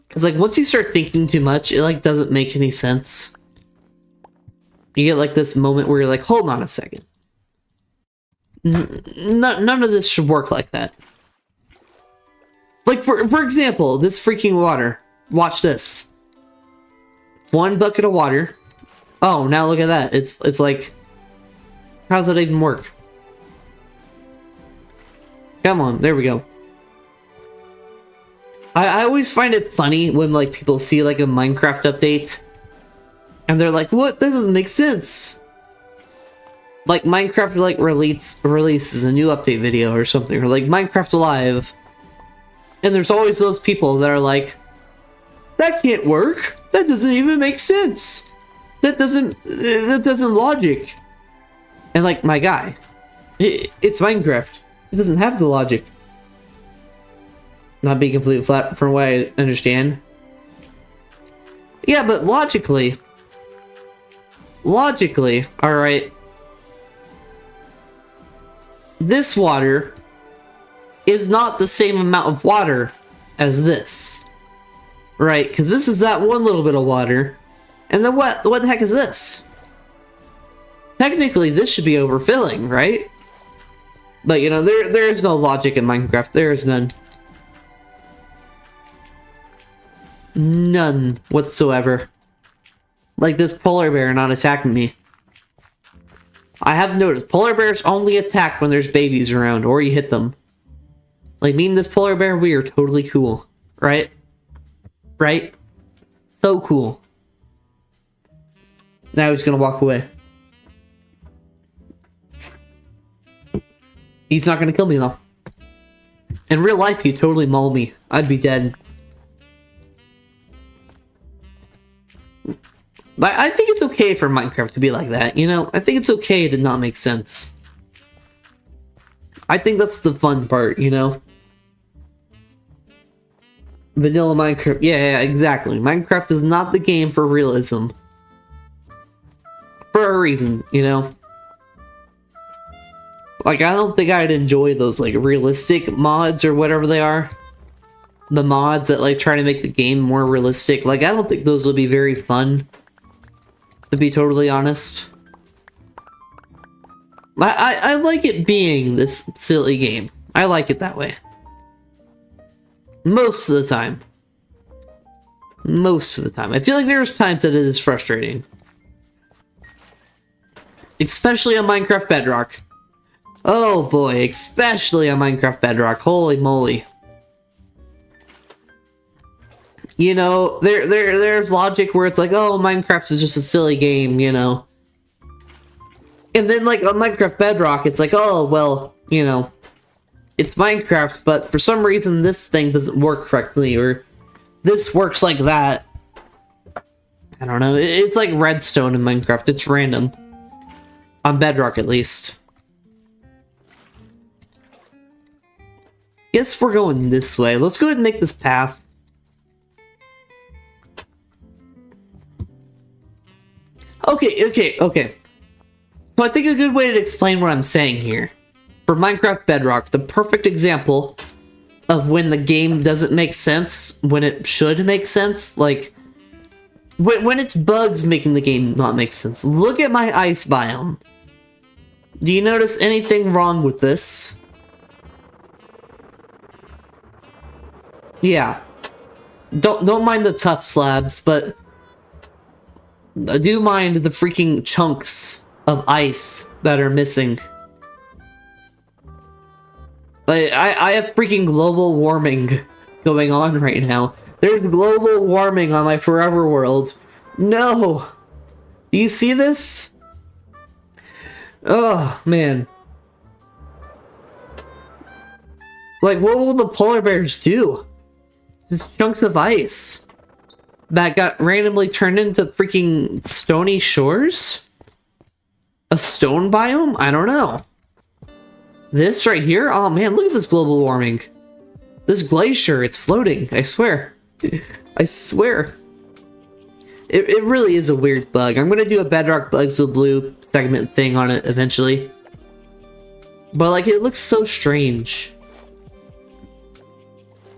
Cause like once you start thinking too much, it like doesn't make any sense. You get like this moment where you're like, hold on a second. None of this should work like that. Like for example, this freaking water. Watch this. One bucket of water. Oh, now look at that. It's like, how does that even work? Come on, there we go. I always find it funny when like people see like a Minecraft update and they're like, what? That doesn't make sense. Like Minecraft like releases a new update video or something, or like Minecraft Live. And there's always those people that are like, that can't work. That doesn't even make sense. That doesn't logic. And like, my guy, it's Minecraft. It doesn't have the logic. Not being completely flat from what I understand. Yeah, but logically, alright. This water is not the same amount of water as this. Right, because this is that one little bit of water. And then what the heck is this? Technically, this should be overfilling, right? But, you know, there is no logic in Minecraft. There is none. None whatsoever. Like this polar bear not attacking me. I have noticed polar bears only attack when there's babies around or you hit them. Like me and this polar bear, we are totally cool. Right? Right? So cool. Now he's gonna walk away. He's not gonna kill me though. In real life, he'd totally maul me. I'd be dead. But I think it's okay for Minecraft to be like that, you know? I think it's okay to not make sense. I think that's the fun part, you know? Vanilla Minecraft, yeah, exactly. Minecraft is not the game for realism. For a reason, you know? Like, I don't think I'd enjoy those, like, realistic mods or whatever they are. The mods that, like, try to make the game more realistic. Like, I don't think those would be very fun. To be totally honest. I like it being this silly game. I like it that way. Most of the time. Most of the time. I feel like there's times that it is frustrating. Especially on Minecraft Bedrock. Oh boy, especially on Minecraft Bedrock. Holy moly. You know, there's logic where it's like, oh, Minecraft is just a silly game, you know. And then, like, on Minecraft Bedrock, it's like, oh, well, you know, it's Minecraft, but for some reason this thing doesn't work correctly, or this works like that. I don't know. It's like redstone in Minecraft. It's random. On Bedrock, at least. Guess we're going this way. Let's go ahead and make this path. Okay. So I think a good way to explain what I'm saying here. For Minecraft Bedrock, the perfect example of when the game doesn't make sense, when it should make sense, like, when it's bugs making the game not make sense. Look at my ice biome. Do you notice anything wrong with this? Yeah. Don't mind the tough slabs, but I do mind the freaking chunks of ice that are missing. Like, I have freaking global warming going on right now. There's global warming on my forever world. No! Do you see this? Oh, man. Like, what will the polar bears do? Just chunks of ice that got randomly turned into freaking stony shores? A stone biome? I don't know. This right here? Oh man, look at this global warming. This glacier, it's floating, I swear. I swear. It really is a weird bug. I'm gonna do a Bedrock Bugs with Blue segment thing on it eventually. But like, it looks so strange.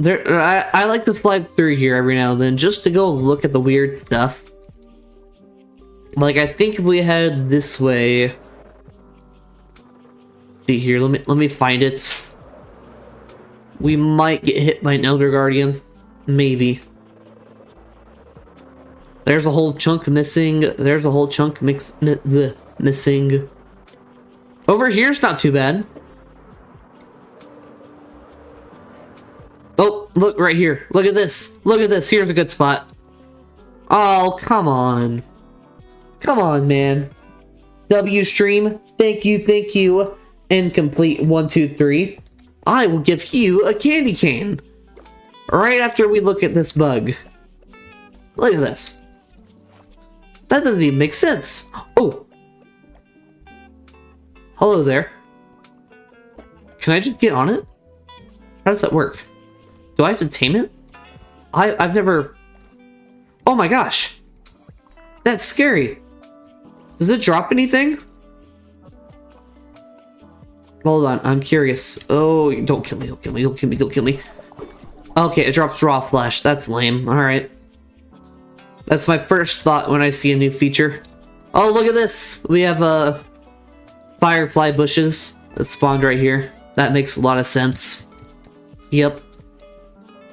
I like to fly through here every now and then just to go look at the weird stuff. Like, I think if we head this way. Let's see here, let me find it. We might get hit by an Elder Guardian. Maybe. There's a whole chunk missing. There's a whole chunk missing. Over here's not too bad. Look right here. Look at this. Look at this. Here's a good spot. Oh, come on. Come on, man. W stream. Thank you, thank you. Incomplete 1, 2, 3. I will give you a candy cane. Right after we look at this bug. Look at this. That doesn't even make sense. Oh. Hello there. Can I just get on it? How does that work? Do I have to tame it? I've never... Oh my gosh. That's scary. Does it drop anything? Hold on, I'm curious. Oh, don't kill me, don't kill me, don't kill me, don't kill me. Okay, it drops raw flesh. That's lame. Alright. That's my first thought when I see a new feature. Oh, look at this! We have, firefly bushes that spawned right here. That makes a lot of sense. Yep.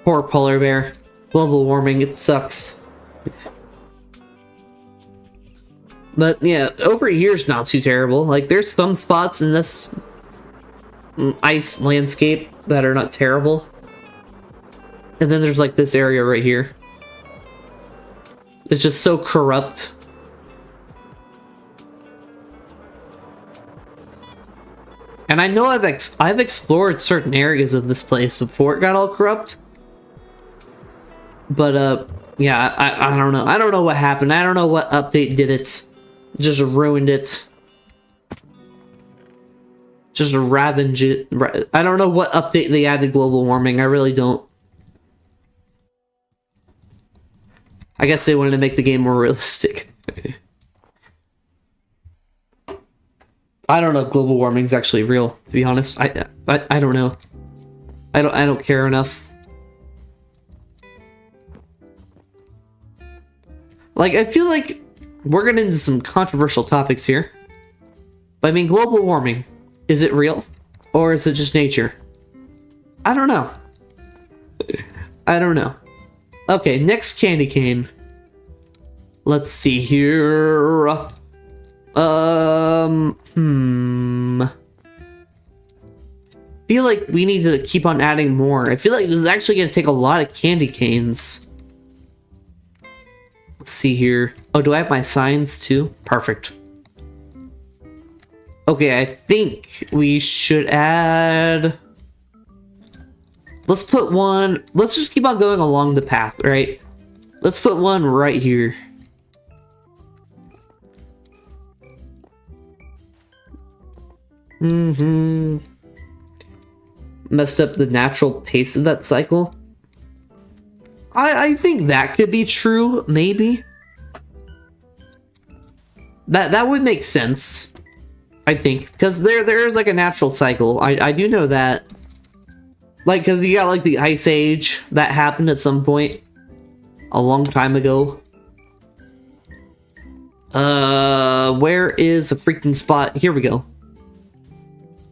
Poor polar bear. Global warming, it sucks. But yeah, over here's not too terrible. Like, there's some spots in this ice landscape that are not terrible. And then there's like this area right here. It's just so corrupt. And I know I've explored certain areas of this place before it got all corrupt. But yeah, I don't know. I don't know what happened. I don't know what update did it. Just ruined it. Just ravaged it. I don't know what update they added global warming. I really don't. I guess they wanted to make the game more realistic. I don't know if global warming is actually real, to be honest. I don't know. I don't care enough. Like, I feel like we're getting into some controversial topics here. But I mean, global warming, is it real? Or is it just nature? I don't know. I don't know. Okay, next candy cane. Let's see here. Feel like we need to keep on adding more. I feel like it's actually going to take a lot of candy canes. Let's see here. Oh, do I have my signs too? Perfect. Okay, I think we should add... Let's put one... Let's just keep on going along the path, right? Let's put one right here. Messed up the natural pace of that cycle. I think that could be true, maybe. That would make sense. I think. Because there's like a natural cycle. I do know that. Like, because you got like the Ice Age that happened at some point. A long time ago. Where is a freaking spot? Here we go.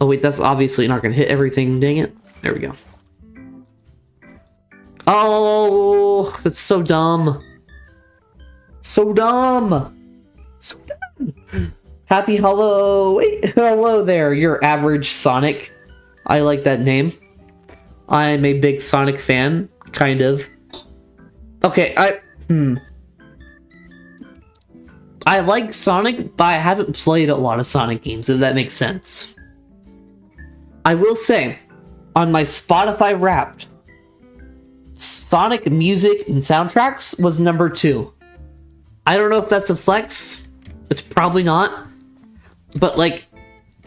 Oh wait, that's obviously not gonna hit everything, dang it. There we go. Oh, that's so dumb. So dumb. So dumb. Happy hello. Wait, hello there, your average Sonic. I like that name. I'm a big Sonic fan, kind of. Okay, I like Sonic, but I haven't played a lot of Sonic games, if that makes sense. I will say, on my Spotify Wrapped, Sonic music and soundtracks was number 2. I don't know if that's a flex. It's probably not. But like,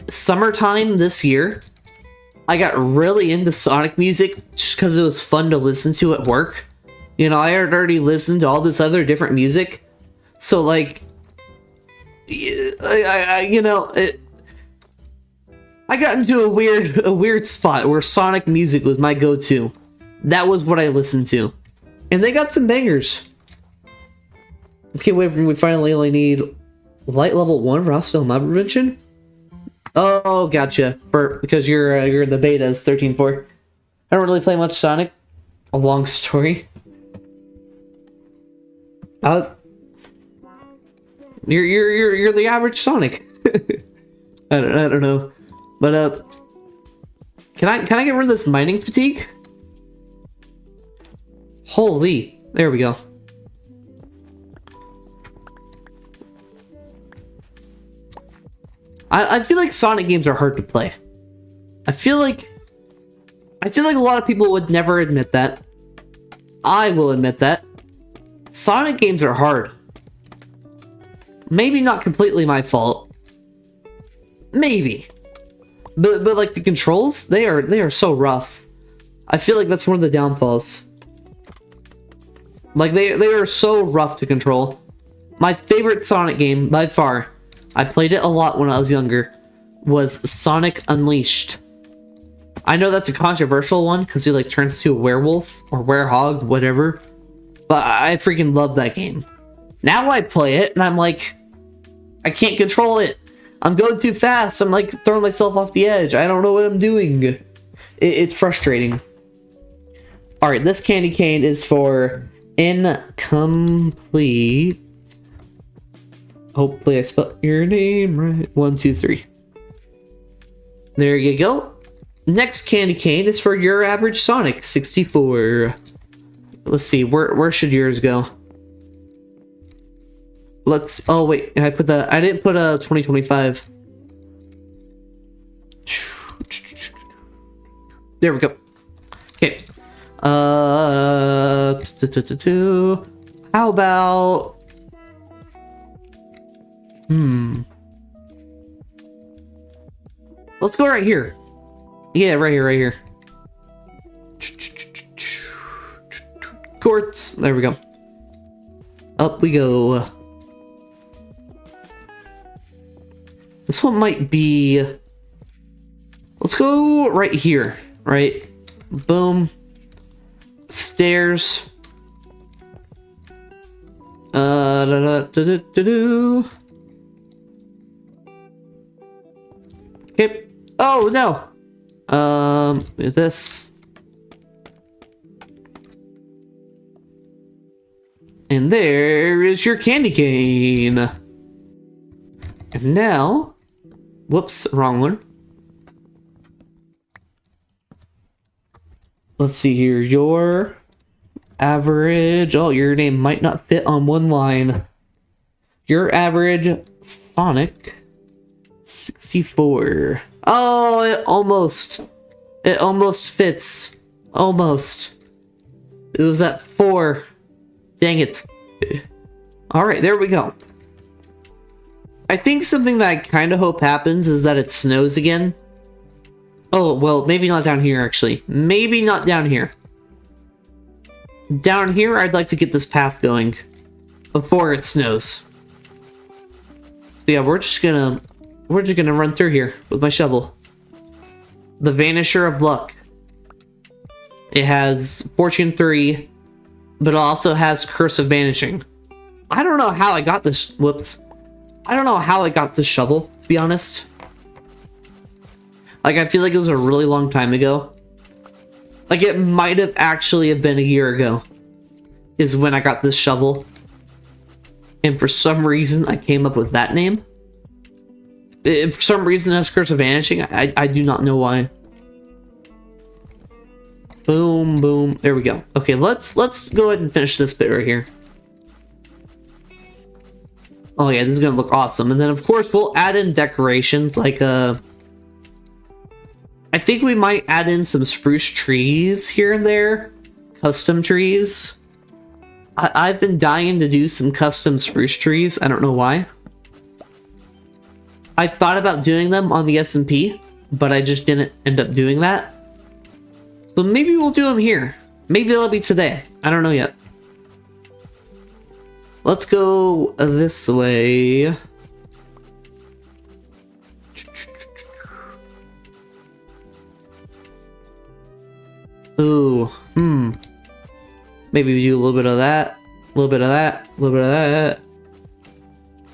summertime this year, I got really into Sonic music just because it was fun to listen to at work. You know, I had already listened to all this other different music. So like, I got into a weird spot where Sonic music was my go-to. That was what I listened to. And they got some bangers. Okay, wait, we finally only need light level 1 for hostile mob prevention? Oh, gotcha. Because you're in the betas, 13.4. I don't really play much Sonic. A long story. You're the average Sonic. I don't know. But can I get rid of this mining fatigue? Holy, there we go. I feel like Sonic games are hard to play. I feel like a lot of people would never admit that. I will admit that. Sonic games are hard. Maybe not completely my fault. Maybe. But like the controls, they are so rough. I feel like that's one of the downfalls. Like they are so rough to control. My favorite Sonic game by far, I played it a lot when I was younger, was Sonic Unleashed. I know that's a controversial one because he like turns to a werewolf or werehog, whatever. But I freaking love that game. Now I play it and I'm like, I can't control it. I'm going too fast. I'm like throwing myself off the edge. I don't know what I'm doing. It's frustrating. All right, this candy cane is for incomplete. Hopefully I spelled your name right. 1, 2, 3. There you go. Next candy cane is for your average Sonic, 64. Let's see, where should yours go? Let's, oh wait, I didn't put a 2025. There we go. Okay. How about, let's go right here. Yeah, right here. Quartz. There we go. Up we go. This one might be... Let's go right here. Right? Boom. Stairs. Okay. Oh, no. This. And there is your candy cane. And now, whoops, wrong one. Let's see here, your average, oh, your name might not fit on one line. Your average Sonic, 64. Oh, it almost fits. Almost. It was at 4. Dang it. Alright, there we go. I think something that I kind of hope happens is that it snows again. Oh, well, maybe not down here, actually. Maybe not down here. Down here, I'd like to get this path going before it snows. So yeah, we're just gonna run through here with my shovel. The Vanisher of Luck. It has Fortune 3, but it also has Curse of Vanishing. I don't know how I got this. Whoops. I don't know how I got this shovel, to be honest. Like, I feel like it was a really long time ago. Like, it might have actually have been a year ago is when I got this shovel. And for some reason, I came up with that name. If for some reason it has Curse of Vanishing, I do not know why. Boom, boom. There we go. Okay, let's go ahead and finish this bit right here. Oh yeah, this is gonna look awesome. And then of course we'll add in decorations like I think we might add in some spruce trees here and there. Custom trees. I've been dying to do some custom spruce trees. I don't know why. I thought about doing them on the SMP, but I just didn't end up doing that. So maybe we'll do them here. Maybe it'll be today. I don't know yet. Let's go this way. Ooh, maybe we do a little bit of that, a little bit of that, a little bit of that,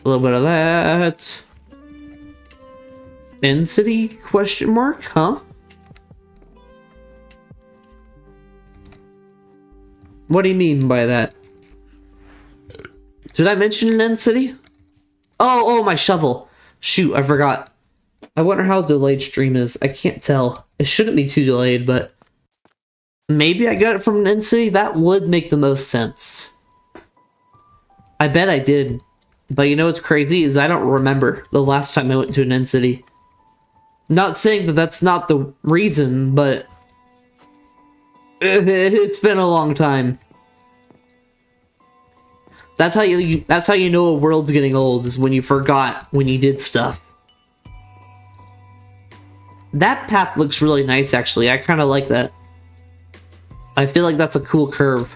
a little bit of that. Density question mark, huh? What do you mean by that? Did I mention an density? Oh, my shovel. Shoot, I forgot. I wonder how delayed stream is. I can't tell. It shouldn't be too delayed, but Maybe I got it from an in-city. That would make the most sense. I bet I did. But you know what's crazy is I don't remember the last time I went to an in-city. Not saying that that's not the reason, but it's been a long time. That's how you know a world's getting old, is when you forgot when you did stuff. That path looks really nice, actually. I kind of like that. I feel like that's a cool curve.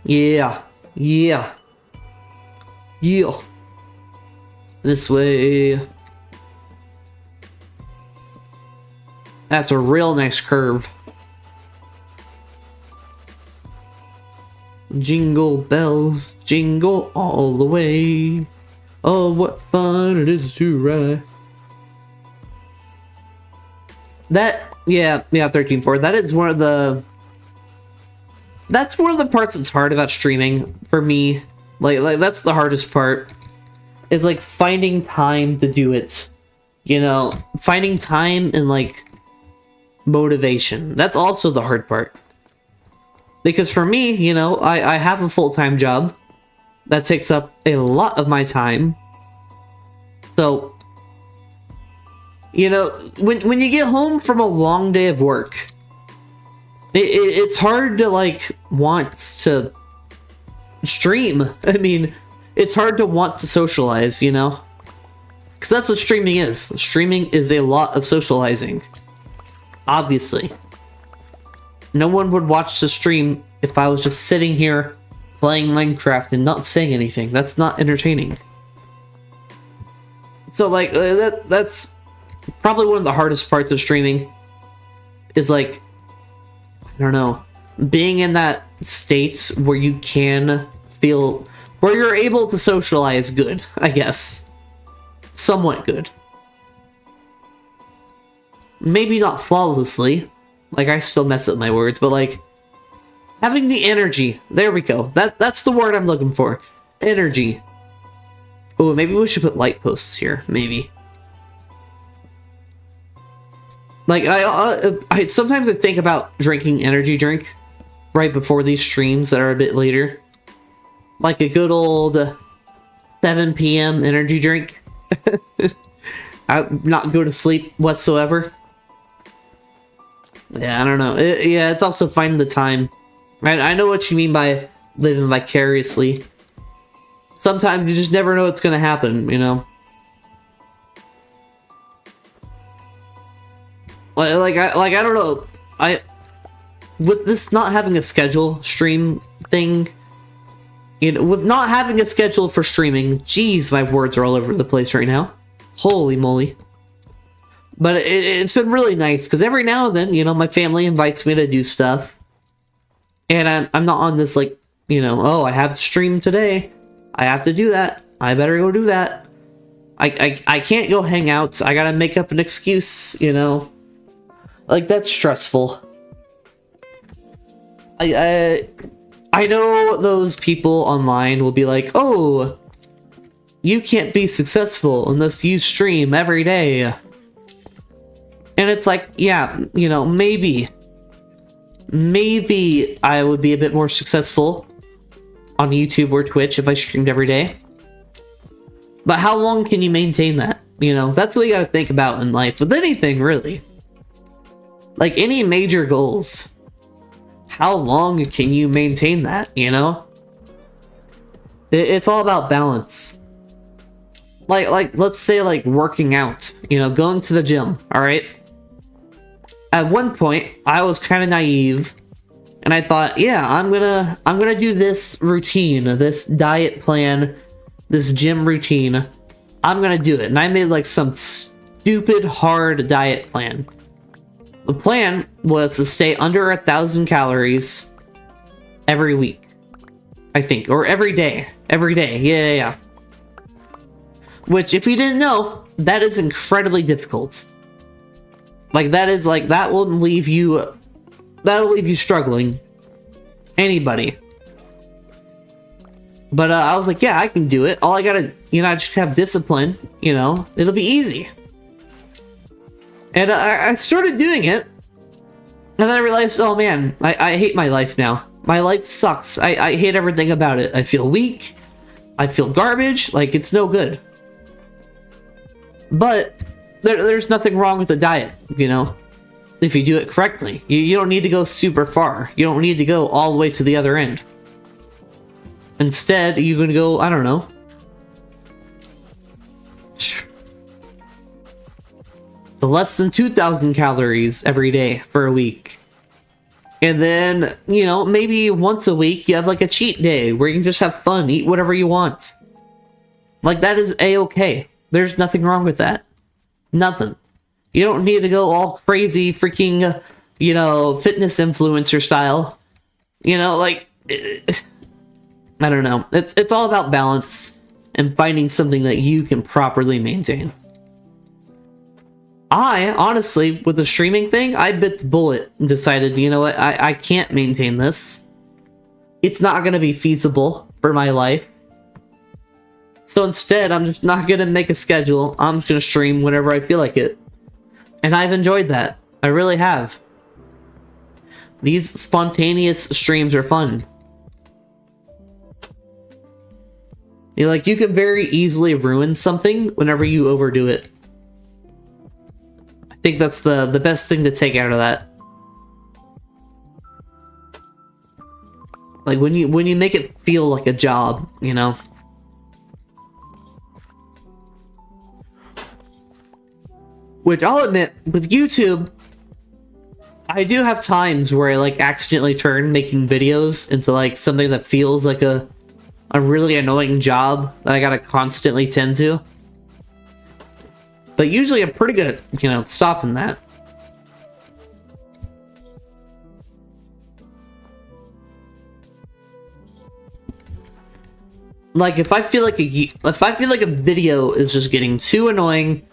Yeah. Yeah. Yeah. This way. That's a real nice curve. Jingle bells, jingle all the way. Oh, what fun it is to ride. That, yeah, 13.4. That is one of the... That's one of the parts that's hard about streaming for me. Like that's the hardest part. Is like finding time to do it. You know, finding time and like motivation. That's also the hard part. Because for me, you know, I have a full-time job that takes up a lot of my time. So, you know, when you get home from a long day of work, it's hard to, like, want to stream. I mean, it's hard to want to socialize, you know? Because that's what streaming is. Streaming is a lot of socializing. Obviously. No one would watch the stream if I was just sitting here playing Minecraft and not saying anything. That's not entertaining. So, like, that's probably one of the hardest parts of streaming. Is, like, I don't know, being in that state where you can feel, where you're able to socialize good, I guess. Somewhat good. Maybe not flawlessly. Like, I still mess up my words, but, like, having the energy. There we go. That's the word I'm looking for. Energy. Oh, maybe we should put light posts here. Maybe. Like, I sometimes I think about drinking energy drink right before these streams that are a bit later. Like a good old 7 p.m. energy drink. I not go to sleep whatsoever. Yeah, I don't know. Yeah, it's also finding the time. I know what you mean by living vicariously. Sometimes you just never know what's gonna happen, you know? Like I don't know. With this not having a schedule stream thing, you know, with not having a schedule for streaming, geez, my words are all over the place right now. Holy moly. But it's been really nice, because every now and then, you know, my family invites me to do stuff. And I'm not on this, like, you know, oh, I have to stream today. I have to do that. I better go do that. I can't go hang out. I gotta make up an excuse, you know. Like, that's stressful. I know those people online will be like, oh, you can't be successful unless you stream every day. And it's like, yeah, you know, maybe I would be a bit more successful on YouTube or Twitch if I streamed every day. But how long can you maintain that? You know, that's what you gotta think about in life, with anything, really. Like, any major goals. How long can you maintain that, you know? It's all about balance. Like, let's say, like, working out. You know, going to the gym, alright? At one point, I was kind of naive, and I thought, yeah, I'm gonna do this routine, this diet plan, this gym routine. I'm gonna do it. And I made, like, some stupid hard diet plan. The plan was to stay under 1,000 calories every week, I think, or every day. Every day, yeah. Which, if you didn't know, that is incredibly difficult. Like, that will leave you, that'll leave you struggling. Anybody. But I was like, yeah, I can do it. All I gotta, you know, I just have discipline, you know, it'll be easy. And I started doing it. And then I realized, oh man, I hate my life now. My life sucks. I hate everything about it. I feel weak. I feel garbage. Like, it's no good. But there's nothing wrong with the diet, you know? If you do it correctly. You don't need to go super far. You don't need to go all the way to the other end. Instead, you're going to go, I don't know. Less than 2,000 calories every day for a week. And then, you know, maybe once a week you have like a cheat day where you can just have fun, eat whatever you want. Like, that is a-okay. There's nothing wrong with that. Nothing. You don't need to go all crazy freaking, you know, fitness influencer style. You know, like, I don't know. It's all about balance and finding something that you can properly maintain. I, honestly, with the streaming thing, I bit the bullet and decided, you know what, I can't maintain this. It's not going to be feasible for my life. So instead, I'm just not going to make a schedule. I'm just going to stream whenever I feel like it. And I've enjoyed that. I really have. These spontaneous streams are fun. You can very easily ruin something whenever you overdo it. I think that's the best thing to take out of that. Like, when you make it feel like a job, you know? Which, I'll admit, with YouTube, I do have times where I, like, accidentally turn making videos into, like, something that feels like a really annoying job that I gotta constantly tend to. But usually I'm pretty good at, you know, stopping that. Like, if I feel like a video is just getting too annoying,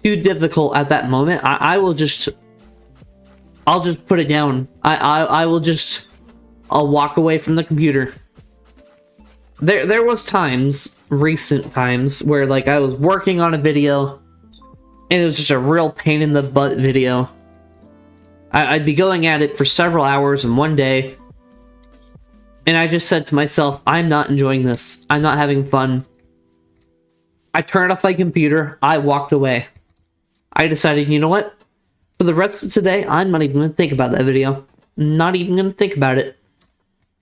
too difficult at that moment, I'll just put it down. I'll walk away from the computer. There was times, recent times, where, like, I was working on a video and it was just a real pain in the butt video. I'd be going at it for several hours in one day, and I just said to myself, I'm not enjoying this. I'm not having fun. I turned off my computer. I walked away. I decided, you know what? For the rest of today, I'm not even going to think about that video. Not even going to think about it.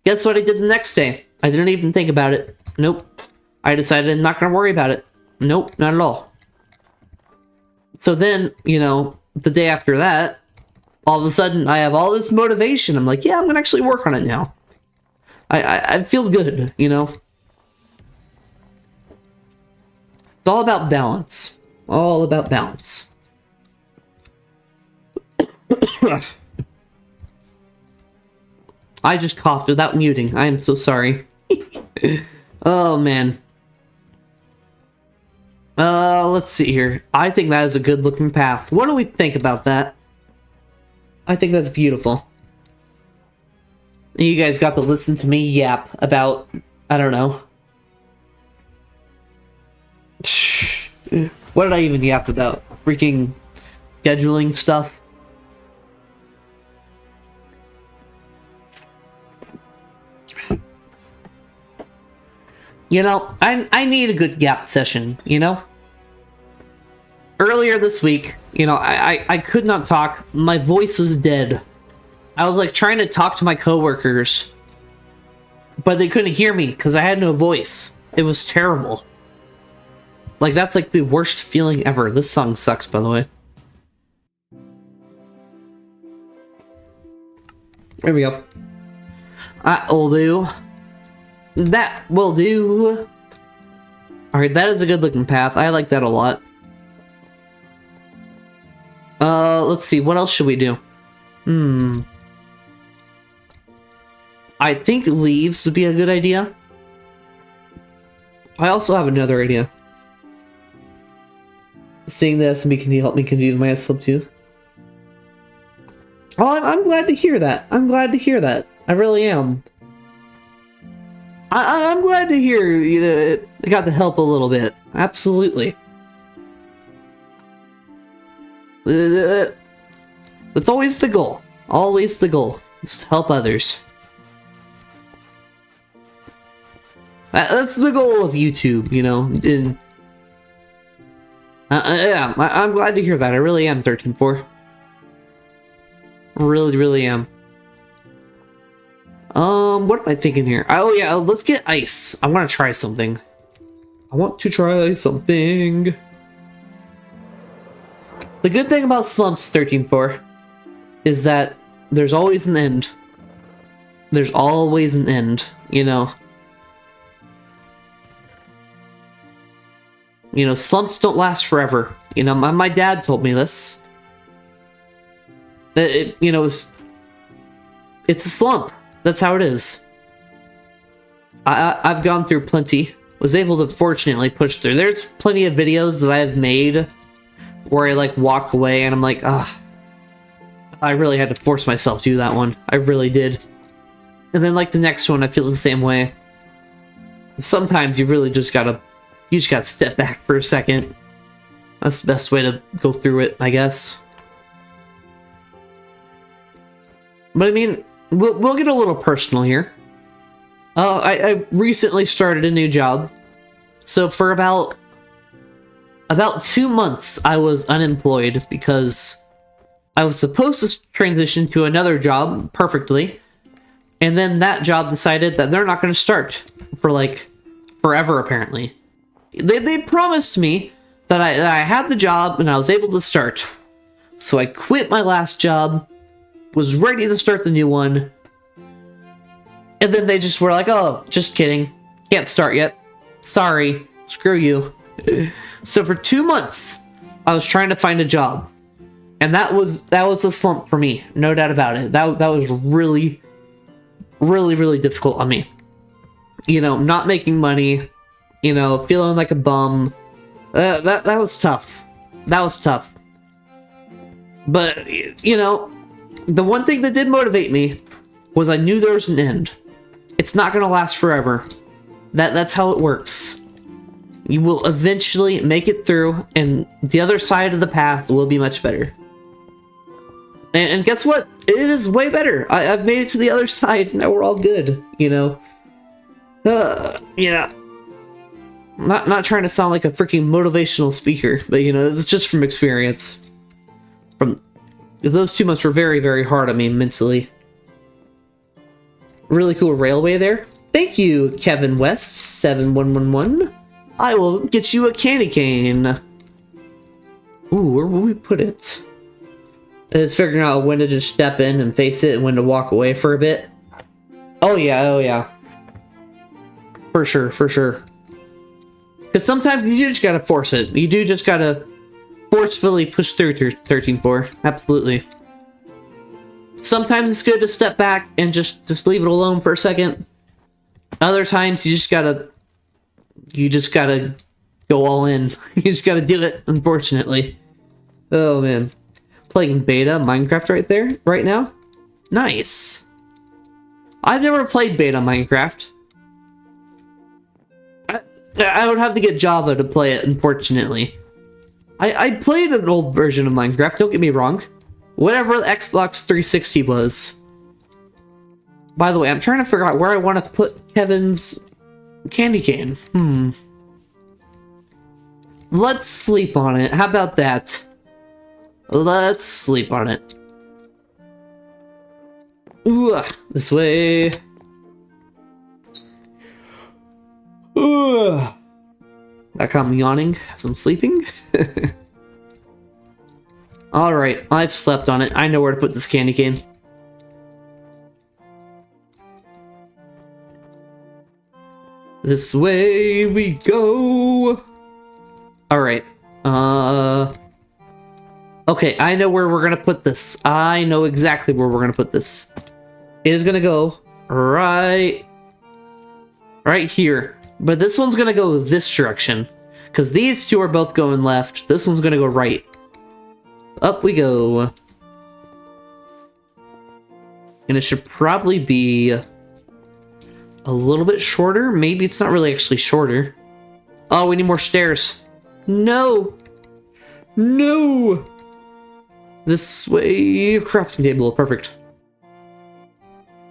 Guess what I did the next day? I didn't even think about it. Nope. I decided I'm not going to worry about it. Nope, not at all. So then, you know, the day after that, all of a sudden, I have all this motivation. I'm like, yeah, I'm going to actually work on it now. I feel good, you know? It's all about balance. All about balance. I just coughed without muting. I am so sorry. Oh, man. Let's see here. I think that is a good looking path. What do we think about that? I think that's beautiful. You guys got to listen to me yap about, I don't know. What did I even yap about? Freaking scheduling stuff? You know, I need a good yap session, you know? Earlier this week, you know, I could not talk. My voice was dead. I was, like, trying to talk to my coworkers, but they couldn't hear me because I had no voice. It was terrible. Like, that's, like, the worst feeling ever. This song sucks, by the way. There we go. That'll do. That will do. Alright, that is a good looking path. I like that a lot. Let's see. What else should we do? I think leaves would be a good idea. I also have another idea. Seeing this, can you help me confuse myself too? Oh, I'm glad to hear that. I'm glad to hear that. I really am. I'm glad to hear, you know, I got to help a little bit. Absolutely. That's always the goal. Always the goal. Just help others. That's the goal of YouTube, you know. And yeah, I'm glad to hear that. I really am, 13-4. Really, really am. What am I thinking here? Oh yeah, let's get ice. I want to try something. I want to try something. The good thing about slumps, 13-4, is that there's always an end. There's always an end, you know. You know, slumps don't last forever. You know, my dad told me this. That you know, it's a slump. That's how it is. I've gone through plenty. Was able to fortunately push through. There's plenty of videos that I have made where I like walk away and I'm like, ah, I really had to force myself to do that one. I really did. And then like the next one, I feel the same way. Sometimes you really just gotta step back for a second. That's the best way to go through it, I guess. But I mean, we'll get a little personal here. I recently started a new job. So for about 2 months, I was unemployed because I was supposed to transition to another job perfectly. And then that job decided that they're not going to start for like forever, apparently. They promised me that I had the job and I was able to start. So I quit my last job, was ready to start the new one. And then they just were like, oh, just kidding. Can't start yet. Sorry. Screw you. So for 2 months, I was trying to find a job. And that was a slump for me. No doubt about it. That was really, really, really difficult on me. You know, not making money. You know, feeling like a bum. That was tough. That was tough. But, you know, the one thing that did motivate me was I knew there was an end. It's not going to last forever. That's how it works. You will eventually make it through, and the other side of the path will be much better. And guess what? It is way better. I've made it to the other side. Now we're all good, you know? Yeah. Not trying to sound like a freaking motivational speaker, but, you know, it's just from experience. Because those 2 months were very, very hard on me mentally. Really cool railway there. Thank you, Kevin West 7111. I will get you a candy cane. Ooh, where will we put it? It's figuring out when to just step in and face it and when to walk away for a bit. Oh yeah. For sure, for sure. Because sometimes you just gotta force it. You do just gotta forcefully push through 13-4. Absolutely. Sometimes it's good to step back and just leave it alone for a second. Other times you just gotta go all in. You just gotta do it, unfortunately. Oh man. Playing beta Minecraft right now. Nice. I've never played beta Minecraft. I would have to get Java to play it, unfortunately. I played an old version of Minecraft, don't get me wrong. Whatever the Xbox 360 was. By the way, I'm trying to figure out where I want to put Kevin's candy cane. Let's sleep on it. How about that? Let's sleep on it. Ooh, this way. Ooh. Like I'm yawning as I'm sleeping. Alright, I've slept on it. I know where to put this candy cane. This way we go. Alright. Okay, I know where we're gonna put this. I know exactly where we're gonna put this. It is gonna go right here. But this one's gonna go this direction. Because these two are both going left. This one's gonna go right. Up we go. And it should probably be a little bit shorter. Maybe it's not really actually shorter. Oh, we need more stairs. No. No. This way. Crafting table. Perfect.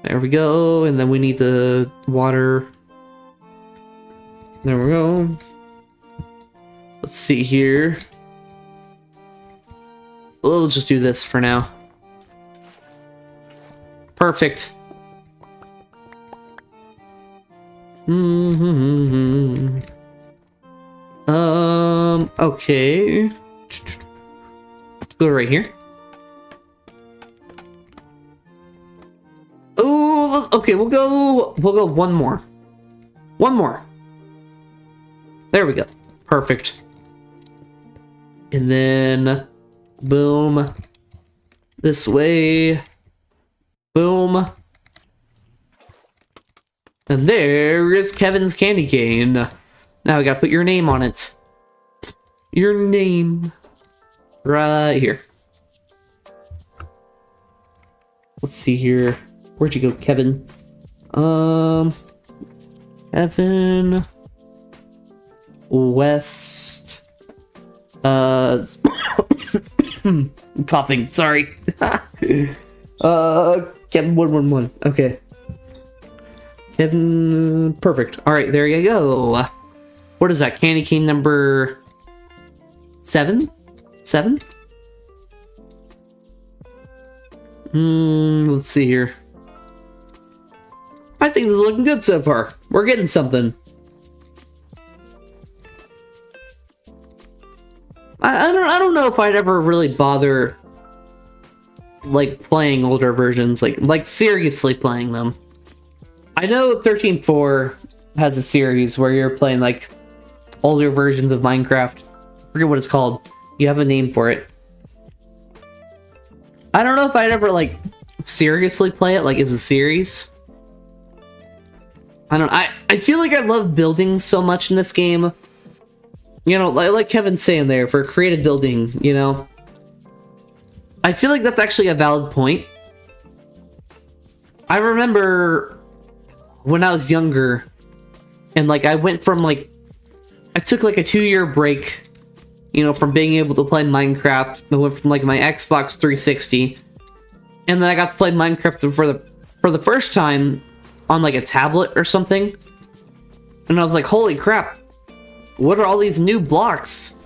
There we go. And then we need the water. There we go. Let's see here. We'll just do this for now. Perfect. Okay. Go right here. Oh, okay, we'll go one more. One more. There we go. Perfect. And then boom. This way. Boom. And there is Kevin's candy cane. Now we gotta put your name on it. Your name. Right here. Let's see here. Where'd you go, Kevin? Kevin. West. I'm coughing, sorry. Kevin 111. Okay. Kevin, perfect. All right, there you go. What is that? Candy cane number 7? 7? Let's see here. I think they're looking good so far. We're getting something. I don't know if I'd ever really bother like playing older versions, like seriously playing them. I know 13.4 has a series where you're playing like older versions of Minecraft. I forget what it's called. You have a name for it. I don't know if I'd ever like seriously play it like as a series. I feel like I love building so much in this game. You know, like Kevin's saying there, for creative building, you know. I feel like that's actually a valid point. I remember when I was younger, and like I went from like, I took like a 2-year break, you know, from being able to play Minecraft. I went from like my Xbox 360, and then I got to play Minecraft for the first time on like a tablet or something. And I was like, holy crap. What are all these new blocks?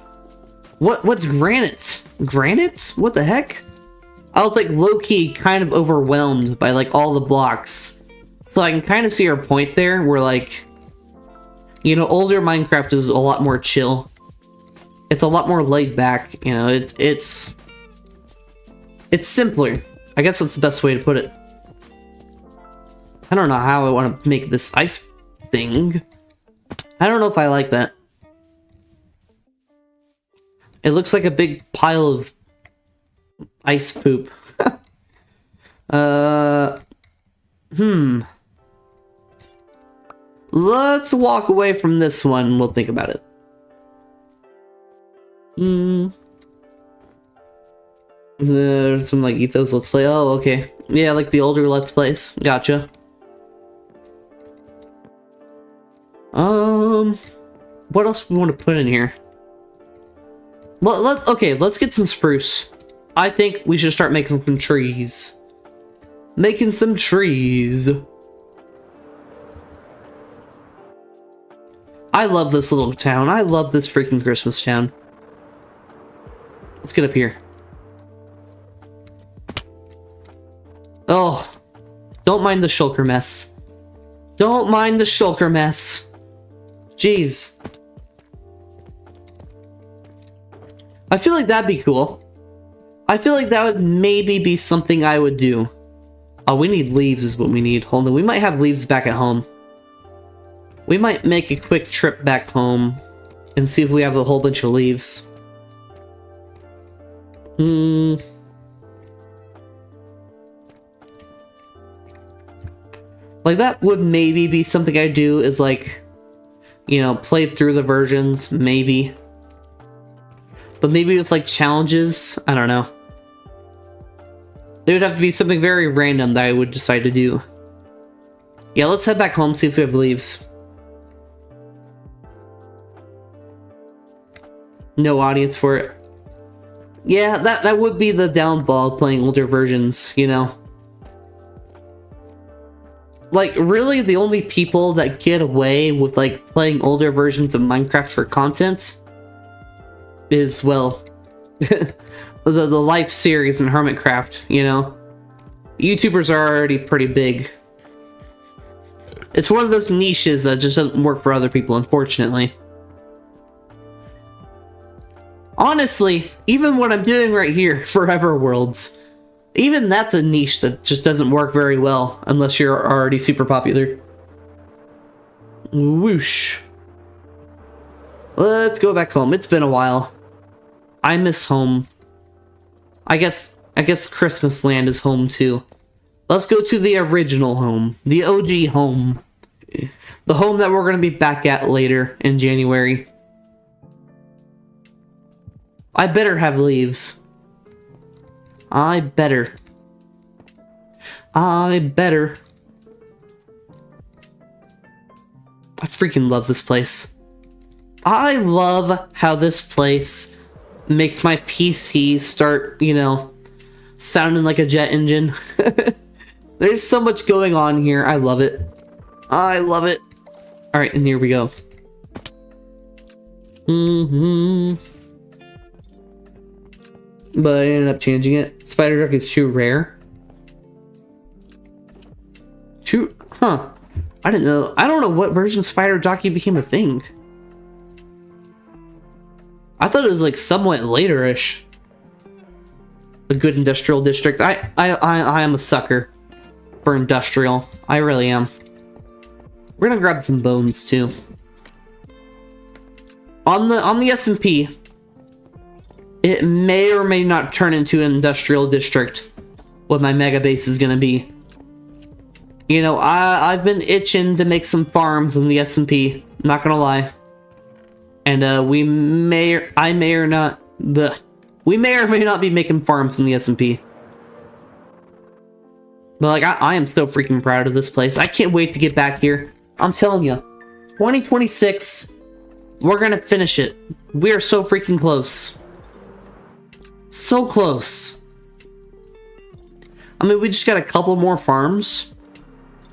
What's granite? Granite? What the heck? I was like low-key kind of overwhelmed by like all the blocks. So I can kind of see your point there where like, you know, older Minecraft is a lot more chill. It's a lot more laid back, you know, it's simpler. I guess that's the best way to put it. I don't know how I want to make this ice thing. I don't know if I like that. It looks like a big pile of ice poop. Let's walk away from this one. We'll think about it. There's some like ethos let's play. Oh, okay. Yeah, like the older let's plays. Gotcha. What else do we want to put in here? Okay, let's get some spruce. I think we should start making some trees. Making some trees. I love this little town. I love this freaking Christmas town. Let's get up here. Oh, don't mind the shulker mess. Don't mind the shulker mess. Jeez. I feel like that'd be cool. I feel like that would maybe be something I would do. Oh, we need leaves is what we need. Hold on, we might have leaves back at home. We might make a quick trip back home and see if we have a whole bunch of leaves. Like that would maybe be something I'd do, is like, you know, play through the versions, maybe. But maybe with like challenges, I don't know. It would have to be something very random that I would decide to do. Yeah, let's head back home, see if we have leaves. No audience for it. Yeah, that would be the downfall of playing older versions, you know. Like, really, the only people that get away with, like, playing older versions of Minecraft for content is, well, the Life series and Hermitcraft, you know? YouTubers are already pretty big. It's one of those niches that just doesn't work for other people, unfortunately. Honestly, even what I'm doing right here, Forever Worlds, even that's a niche that just doesn't work very well unless you're already super popular. Whoosh. Let's go back home. It's been a while. I miss home. I guess Christmas Land is home too. Let's go to the original home. The OG home. The home that we're going to be back at later in January. I better have leaves. I better. I freaking love this place. I love how this place makes my PC start, you know, sounding like a jet engine. There's so much going on here. I love it. I love it. All right, and here we go. But I ended up changing it. Spider Duck is too rare. Huh. I didn't know. I don't know what version of Spider Jockey became a thing. I thought it was like somewhat later-ish. A good industrial district. I am a sucker for industrial. I really am. We're gonna grab some bones too. On the S&P, it may or may not turn into an industrial district. What my mega base is gonna be. You know, I've been itching to make some farms in the S&P. Not gonna lie. And we may or may not be making farms in the S&P. But like, I am so freaking proud of this place. I can't wait to get back here. I'm telling you, 2026, we're gonna finish it. We are so freaking close. So close. I mean, we just got a couple more farms.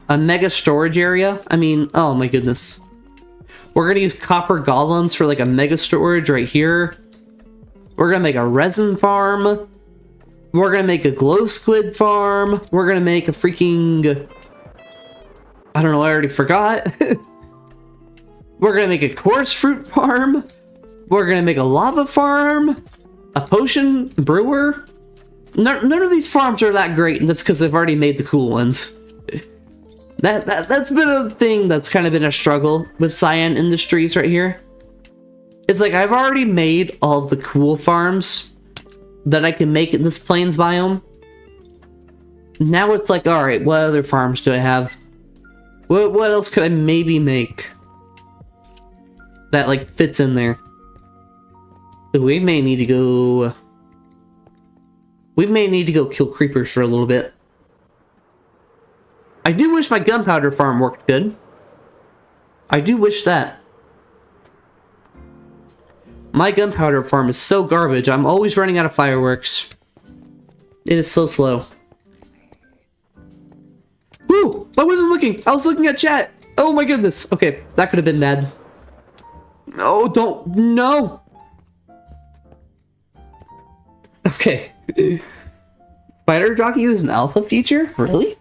A mega storage area. I mean, oh my goodness. We're gonna use copper golems for like a mega storage right here. We're gonna make a resin farm. We're gonna make a glow squid farm. We're gonna make a freaking... I don't know, I already forgot. We're gonna make a coarse fruit farm. We're gonna make a lava farm. A potion brewer. None of these farms are that great, and that's because I've already made the cool ones. That's been a thing that's kind of been a struggle with Cyan Industries right here. It's like I've already made all the cool farms that I can make in this plains biome. Now it's like, alright, what other farms do I have? What else could I maybe make that like fits in there? We may need to go... We may need to go kill creepers for a little bit. I do wish my gunpowder farm worked good. I do wish that. My gunpowder farm is so garbage. I'm always running out of fireworks. It is so slow. Woo! I wasn't looking. I was looking at chat. Oh my goodness. Okay, that could have been bad. No, don't. No. Okay. Spider Jockey was an alpha feature? Really?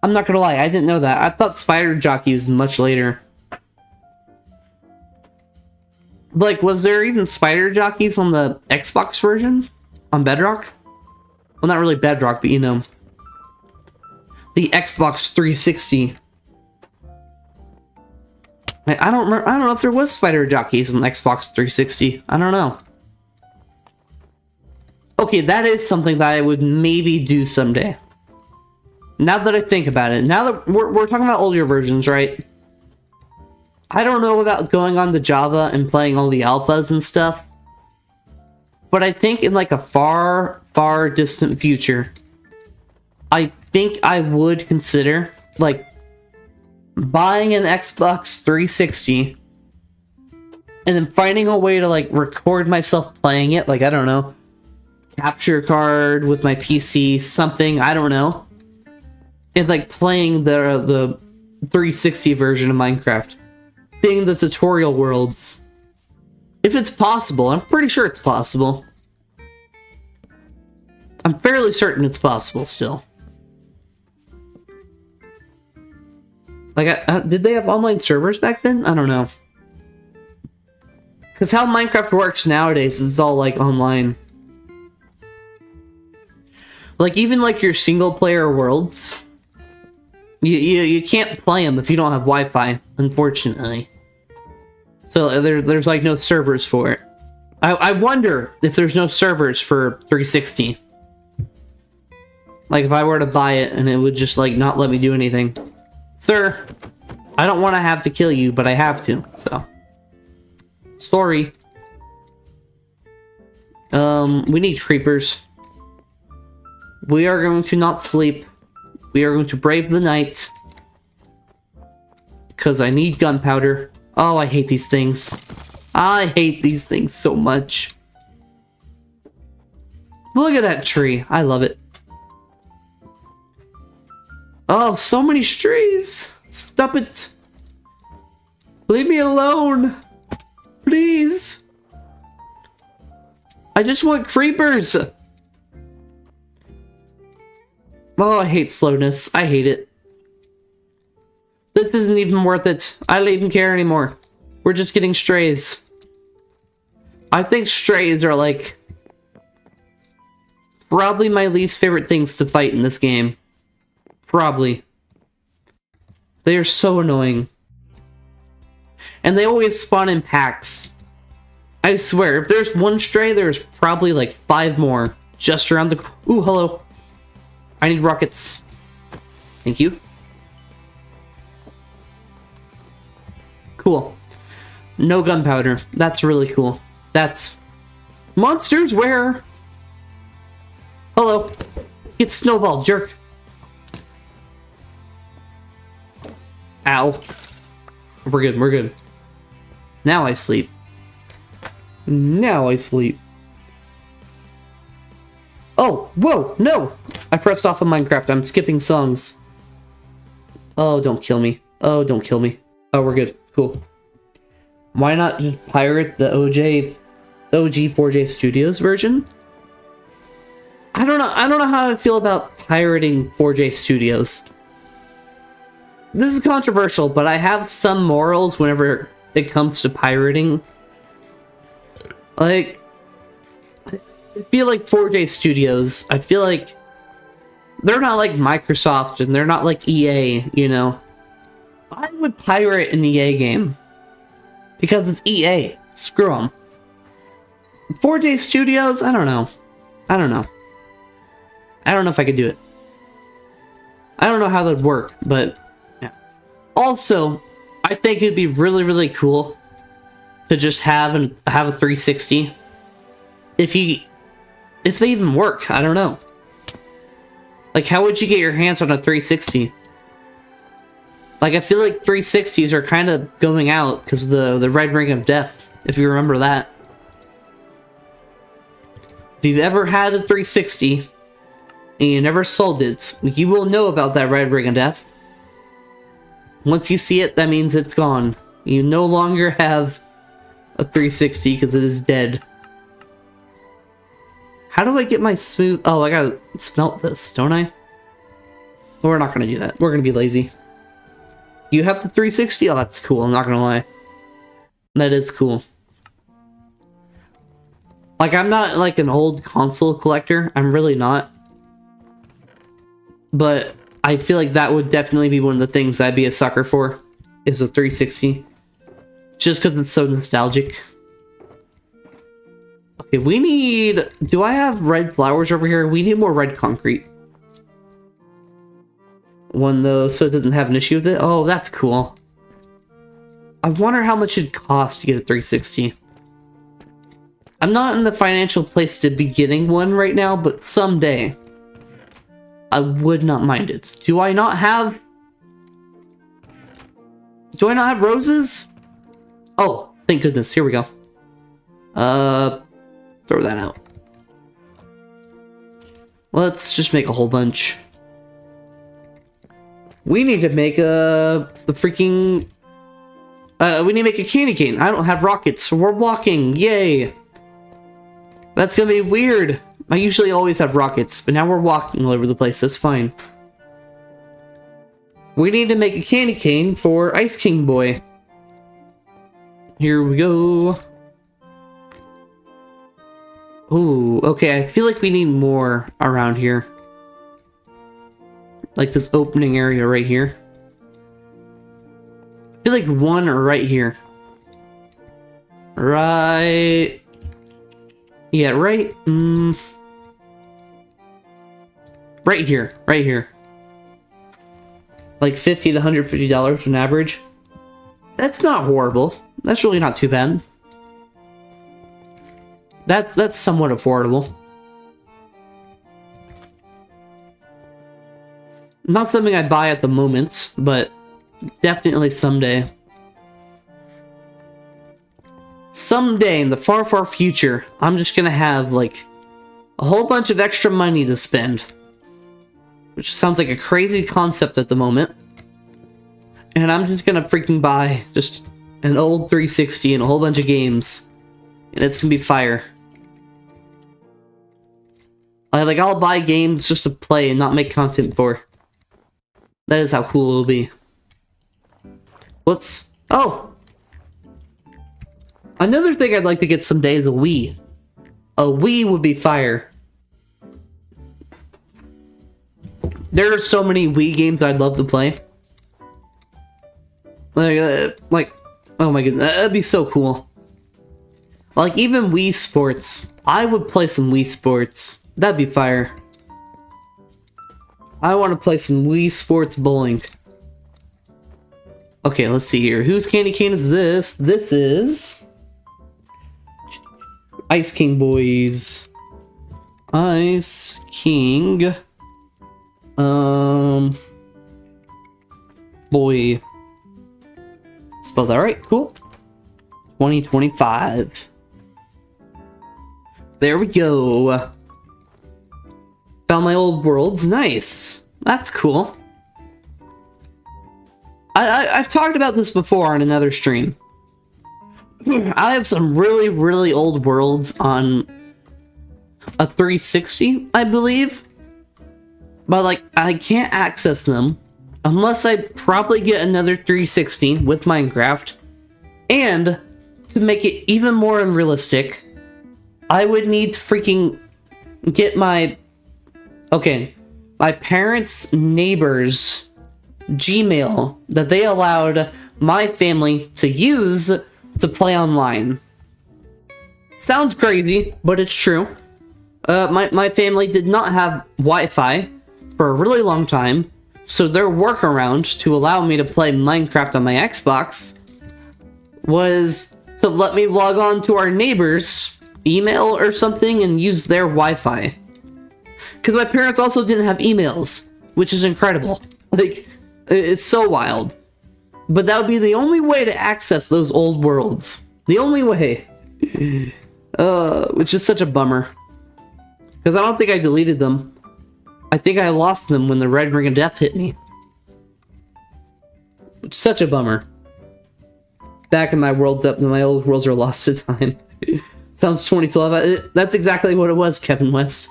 I'm not gonna lie, I didn't know that. I thought Spider Jockey was much later. Like, was there even Spider Jockeys on the Xbox version? On Bedrock? Well, not really Bedrock, but you know. The Xbox 360. I don't remember, I don't know if there was Spider Jockeys on Xbox 360. I don't know. Okay, that is something that I would maybe do someday. Now that I think about it, now that we're talking about older versions, right? I don't know about going on to Java and playing all the alphas and stuff. But I think in like a far, far distant future, I think I would consider like buying an Xbox 360 and then finding a way to like record myself playing it. Like, I don't know, capture card with my PC, something, I don't know. and like playing the 360 version of Minecraft, seeing the tutorial worlds. If it's possible, I'm pretty sure it's possible. I'm fairly certain it's possible still. Like, did they have online servers back then? I don't know. Because how Minecraft works nowadays is all like online. Like even like your single player worlds, you can't play them if you don't have Wi-Fi, unfortunately. So there's like no servers for it. I wonder if there's no servers for 360. Like if I were to buy it and it would just like not let me do anything. Sir, I don't want to have to kill you, but I have to, so. Sorry. We need creepers. We are going to not sleep. We are going to brave the night. Because I need gunpowder. Oh, I hate these things. I hate these things so much. Look at that tree. I love it. Oh, so many strays. Stop it. Leave me alone. Please. I just want creepers. Oh, I hate slowness. I hate it. This isn't even worth it. I don't even care anymore. We're just getting strays. I think strays are like probably my least favorite things to fight in this game. Probably. They are so annoying. And they always spawn in packs. I swear, if there's one stray, there's probably like 5 more just around the... Ooh, hello. I need rockets. Thank you. Cool. No gunpowder. That's really cool. That's... Monsters, where? Hello. Get snowballed, jerk. Ow. We're good, we're good. Now I sleep. Now I sleep. Oh, whoa, no! I pressed off of Minecraft. I'm skipping songs. Oh, don't kill me. Oh, don't kill me. Oh, we're good. Cool. Why not just pirate the OG 4J Studios version? I don't know how I feel about pirating 4J Studios. This is controversial, but I have some morals whenever it comes to pirating. Like, I feel like 4J Studios, I feel like they're not like Microsoft and they're not like EA, you know? I would pirate an EA game because it's EA. Screw them. 4J Studios, I don't know. I don't know. I don't know if I could do it. I don't know how that would work, but yeah. Also, I think it'd be really, really cool to just have a 360. If they even work, I don't know. Like, how would you get your hands on a 360? Like, I feel like 360s are kind of going out because of the red ring of death, if you remember that. If you've ever had a 360 and you never sold it, you will know about that red ring of death. Once you see it, that means it's gone. You no longer have a 360 because it is dead. How do I get my smooth... Oh, I gotta smelt this, don't I? Well, we're not gonna do that. We're gonna be lazy. You have the 360? Oh, that's cool. I'm not gonna lie. That is cool. Like, I'm not like an old console collector. I'm really not. But I feel like that would definitely be one of the things I'd be a sucker for. Is a 360. Just because it's so nostalgic. Okay, we need... Do I have red flowers over here? We need more red concrete. One, though, so it doesn't have an issue with it. Oh, that's cool. I wonder how much it'd cost to get a 360. I'm not in the financial place to be getting one right now, but someday I would not mind it. Do I not have roses? Oh, thank goodness. Here we go. Throw that out. Let's just make a whole bunch. We need to make we need to make a candy cane. I don't have rockets, so we're walking. Yay! That's gonna be weird. I usually always have rockets, but now we're walking all over the place. That's fine. We need to make a candy cane for Ice King Boy. Here we go. Ooh, okay, I feel like we need more around here. Like this opening area right here. I feel like one right here. Right. Yeah, right. Right here. Right here. Like $50 to $150 on average. That's not horrible. That's really not too bad. That's somewhat affordable. Not something I buy at the moment, but definitely someday. Someday in the far, far future, I'm just gonna have, like, a whole bunch of extra money to spend. Which sounds like a crazy concept at the moment. And I'm just gonna freaking buy just an old 360 and a whole bunch of games. And it's gonna be fire. I'll buy games just to play and not make content for. That is how cool it'll be. Whoops. Oh! Another thing I'd like to get someday is a Wii. A Wii would be fire. There are so many Wii games I'd love to play. Like, oh my goodness, that'd be so cool. Like, even Wii Sports. I would play some Wii Sports. That'd be fire. I want to play some Wii Sports bowling. Okay, let's see here. Whose candy cane is this? This is... Ice King Boys. Ice King... Boy. Spell that right. Cool. 2025. There we go. Found my old worlds. Nice. That's cool. I've talked about this before on another stream. I have some really, really old worlds on a 360, I believe. But, like, I can't access them unless I probably get another 360 with Minecraft. And to make it even more unrealistic, I would need to freaking get my... Okay, my parents' neighbors' Gmail that they allowed my family to use to play online. Sounds crazy, but it's true. My family did not have Wi-Fi for a really long time, so their workaround to allow me to play Minecraft on my Xbox was to let me log on to our neighbor's email or something and use their Wi-Fi. Because my parents also didn't have emails, which is incredible. Like, it's so wild. But that would be the only way to access those old worlds. The only way. Which is such a bummer. Because I don't think I deleted them. I think I lost them when the red ring of death hit me. Which is such a bummer. Back in my worlds up, and my old worlds are lost to time. Sounds 2012. That's exactly what it was, Kevin West.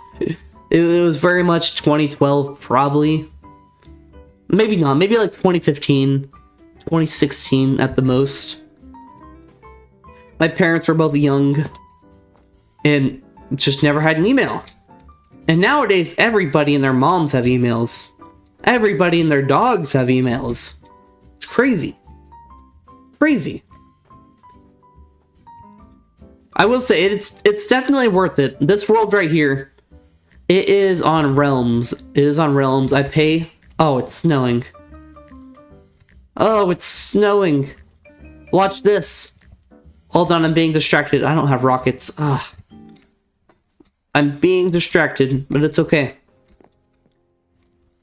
It was very much 2012, probably. Maybe not. Maybe like 2015, 2016 at the most. My parents were both young and just never had an email. And nowadays, everybody and their moms have emails. Everybody and their dogs have emails. It's crazy. Crazy. I will say, it's definitely worth it. This world right here, it is on Realms. It is on Realms. I pay... Oh, it's snowing. Oh, it's snowing. Watch this. Hold on, I'm being distracted. I don't have rockets. Ah. I'm being distracted, but it's okay.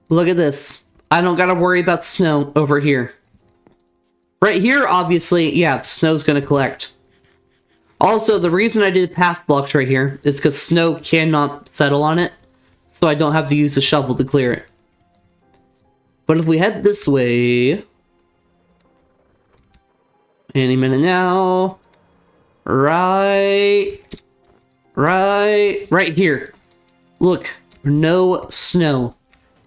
Look at this. I don't gotta worry about snow over here. Right here, obviously, yeah, the snow's gonna collect. Also, the reason I did path blocks right here is because snow cannot settle on it, so I don't have to use the shovel to clear it. But if we head this way, any minute now, right here. Look, no snow,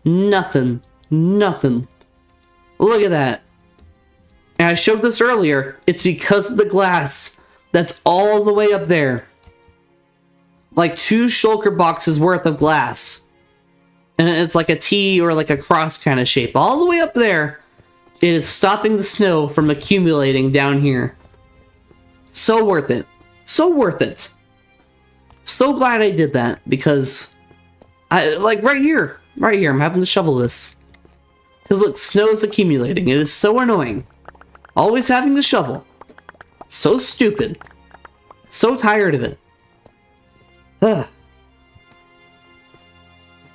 nothing. Look at that. And I showed this earlier. It's because of the glass that's all the way up there. Like 2 shulker boxes worth of glass. And it's like a T or like a cross kind of shape. All the way up there. It is stopping the snow from accumulating down here. So worth it. So worth it. So glad I did that because like right here, I'm having to shovel this. Because look, snow is accumulating. It is so annoying. Always having to shovel. So stupid. So tired of it. Ugh.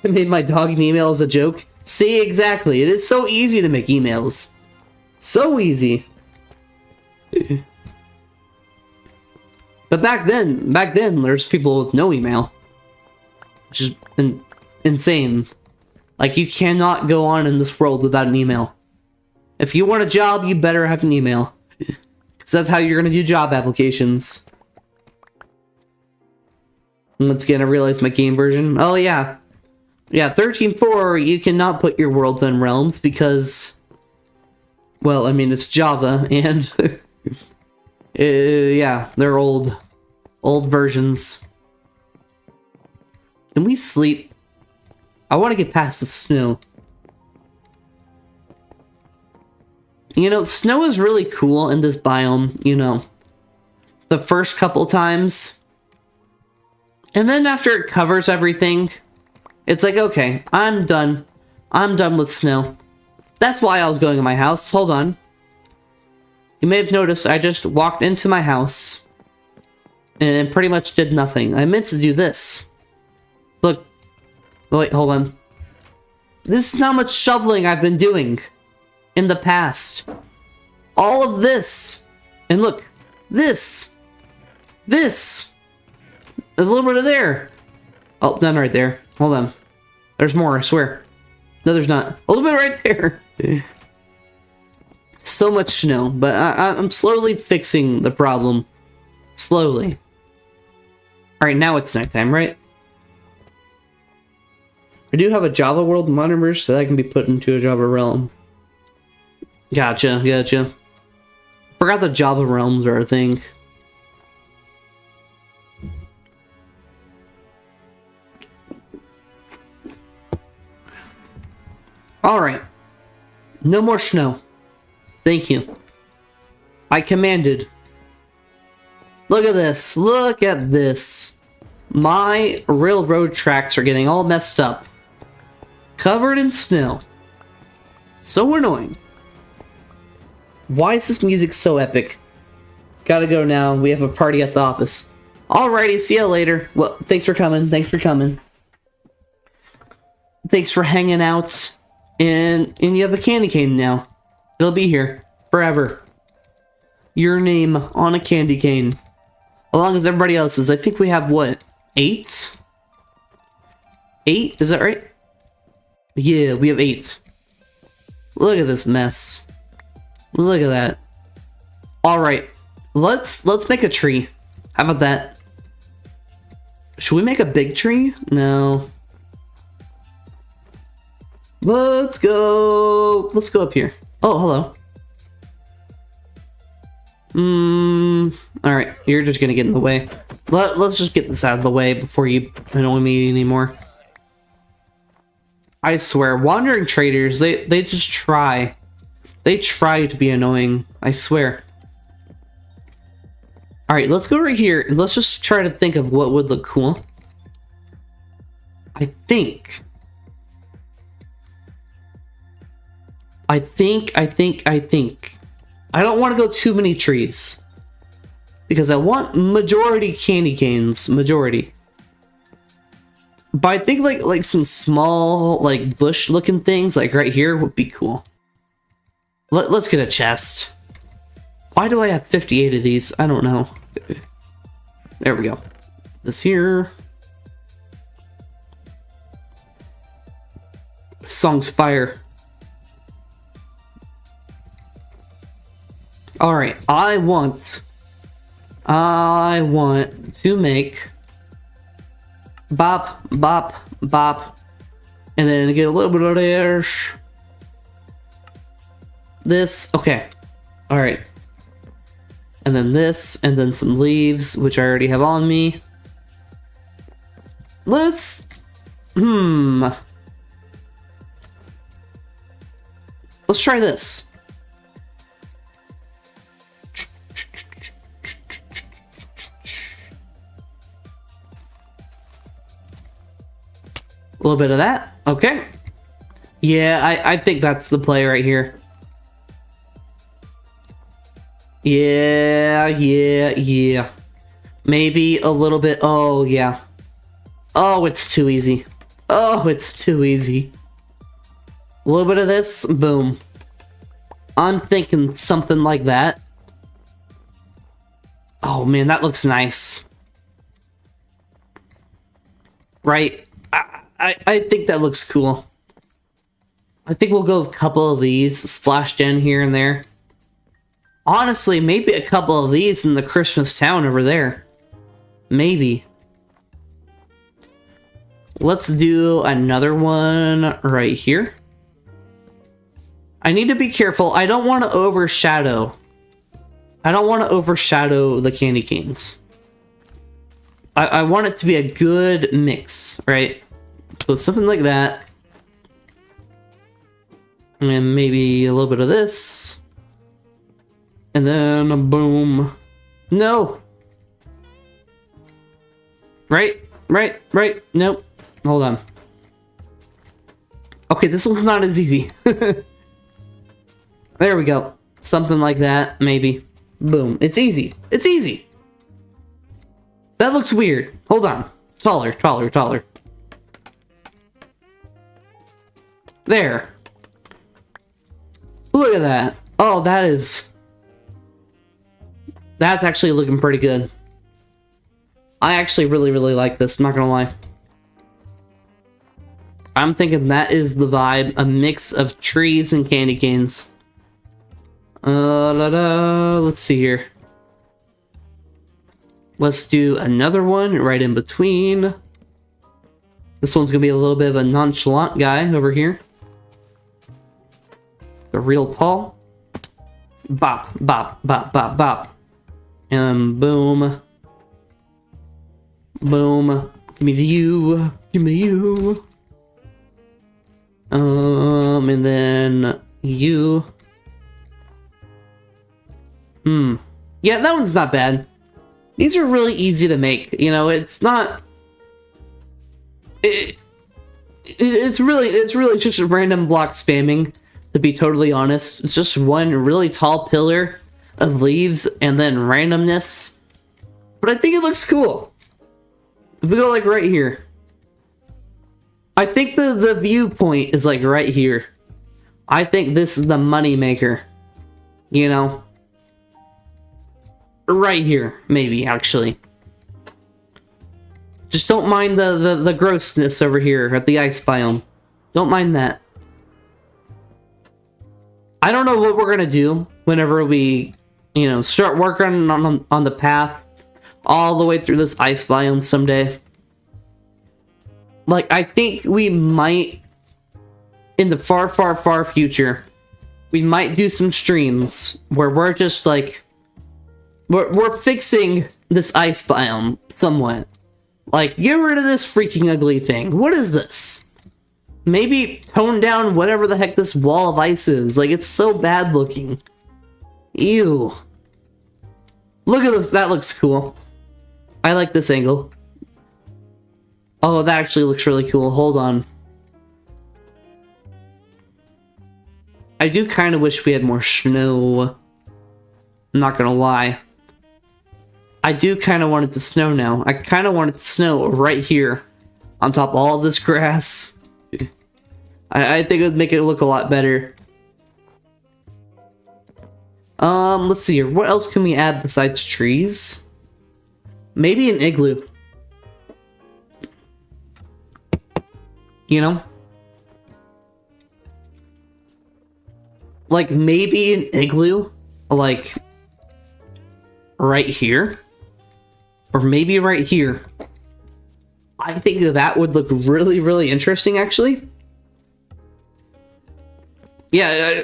I made my dog an email as a joke. See, exactly. It is so easy to make emails. So easy. But back then, there's people with no email. Which is insane. Like, you cannot go on in this world without an email. If you want a job, you better have an email. Because that's how you're going to do job applications. Once again, I realized my game version. Oh, yeah. Yeah, 13.4, you cannot put your worlds in realms because... Well, I mean, it's Java, and... yeah, they're old versions. Can we sleep? I want to get past the snow. You know, snow is really cool in this biome, you know. The first couple times. And then after it covers everything, it's like, okay, I'm done. I'm done with snow. That's why I was going to my house. Hold on. You may have noticed I just walked into my house and pretty much did nothing. I meant to do this. Look. Wait, hold on. This is how much shoveling I've been doing in the past. All of this. And look, this. A little bit of there. Oh, none right there. Hold on. There's more, I swear. No, there's not. A little bit right there. So much snow, but I'm slowly fixing the problem. Slowly. Alright, now it's nighttime, right? I do have a Java world monitor, so that can be put into a Java realm. Gotcha. Forgot the Java realms are a thing. Alright. No more snow. Thank you. I commanded. Look at this. Look at this. My railroad tracks are getting all messed up. Covered in snow. So annoying. Why is this music so epic? Gotta go now. We have a party at the office. Alrighty, see ya later. Well, thanks for coming. Thanks for hanging out. And you have a candy cane now. It'll be here. Forever. Your name on a candy cane. Along with everybody else's. I think we have, what? 8? 8? Is that right? Yeah, we have 8. Look at this mess. Look at that. Alright. Let's make a tree. How about that? Should we make a big tree? No. Let's go up here. Oh, hello. Alright, you're just gonna get in the way. Let's just get this out of the way before you annoy me anymore. I swear, wandering traders, they just try. They try to be annoying, I swear. Alright, let's go right here, and let's just try to think of what would look cool. I think. I don't want to go too many trees. Because I want majority candy canes. Majority. But I think like some small, like bush looking things, like right here, would be cool. Let's get a chest. Why do I have 58 of these? I don't know. There we go. This here. Song's fire. Alright, I want to make bop, bop, bop, and then get a little bit of there. This, okay. Alright. And then this, and then some leaves, which I already have on me. Let's... Let's try this. A little bit of that. Okay. Yeah, I think that's the play right here. Yeah. Maybe a little bit. Oh, yeah. Oh, it's too easy. Oh, it's too easy. A little bit of this. Boom. I'm thinking something like that. Oh, man, that looks nice. Right? I think that looks cool. I think we'll go with a couple of these splashed in here and there. Honestly, maybe a couple of these in the Christmas town over there. Maybe. Let's do another one right here. I need to be careful. I don't want to overshadow. I don't want to overshadow the candy canes. I want it to be a good mix, right? So something like that. And maybe a little bit of this. And then boom. No. Right. Nope. Hold on. Okay, this one's not as easy. There we go. Something like that, maybe. Boom. It's easy. It's easy. That looks weird. Hold on. Taller. There. Look at that. Oh, that's actually looking pretty good. I actually really like this, I'm not gonna lie. I'm thinking that is the vibe, a mix of trees and candy canes. Let's see here. Let's do another one right in between. This one's gonna be a little bit of a nonchalant guy over here. The real tall. Bop, bop, bop, bop, bop. And boom. Boom. Give me the you. Give me you. And then you. Yeah, that one's not bad. These are really easy to make. You know, it's not... It's really just random block spamming, to be totally honest. It's just one really tall pillar of leaves and then randomness. But I think it looks cool. If we go like right here. I think the viewpoint is like right here. I think this is the money maker. You know? Right here, maybe, actually. Just don't mind the grossness over here at the ice biome. Don't mind that. I don't know what we're gonna do whenever we, you know, start working on the path all the way through this ice biome someday. Like, I think we might, in the far future, we might do some streams where we're just like, we're fixing this ice biome somewhat. Like, get rid of this freaking ugly thing. What is this? Maybe tone down whatever the heck this wall of ice is. Like, it's so bad looking. Ew. Look at this. That looks cool. I like this angle. Oh, that actually looks really cool. Hold on. I do kind of wish we had more snow. I'm not gonna lie. I do kind of want it to snow now. I kind of want it to snow right here on top of all this grass. I think it would make it look a lot better. Let's see here. What else can we add besides trees? Maybe an igloo. You know? Like, maybe an igloo? Like, right here, or maybe right here. I think that would look really, really interesting, actually. Yeah,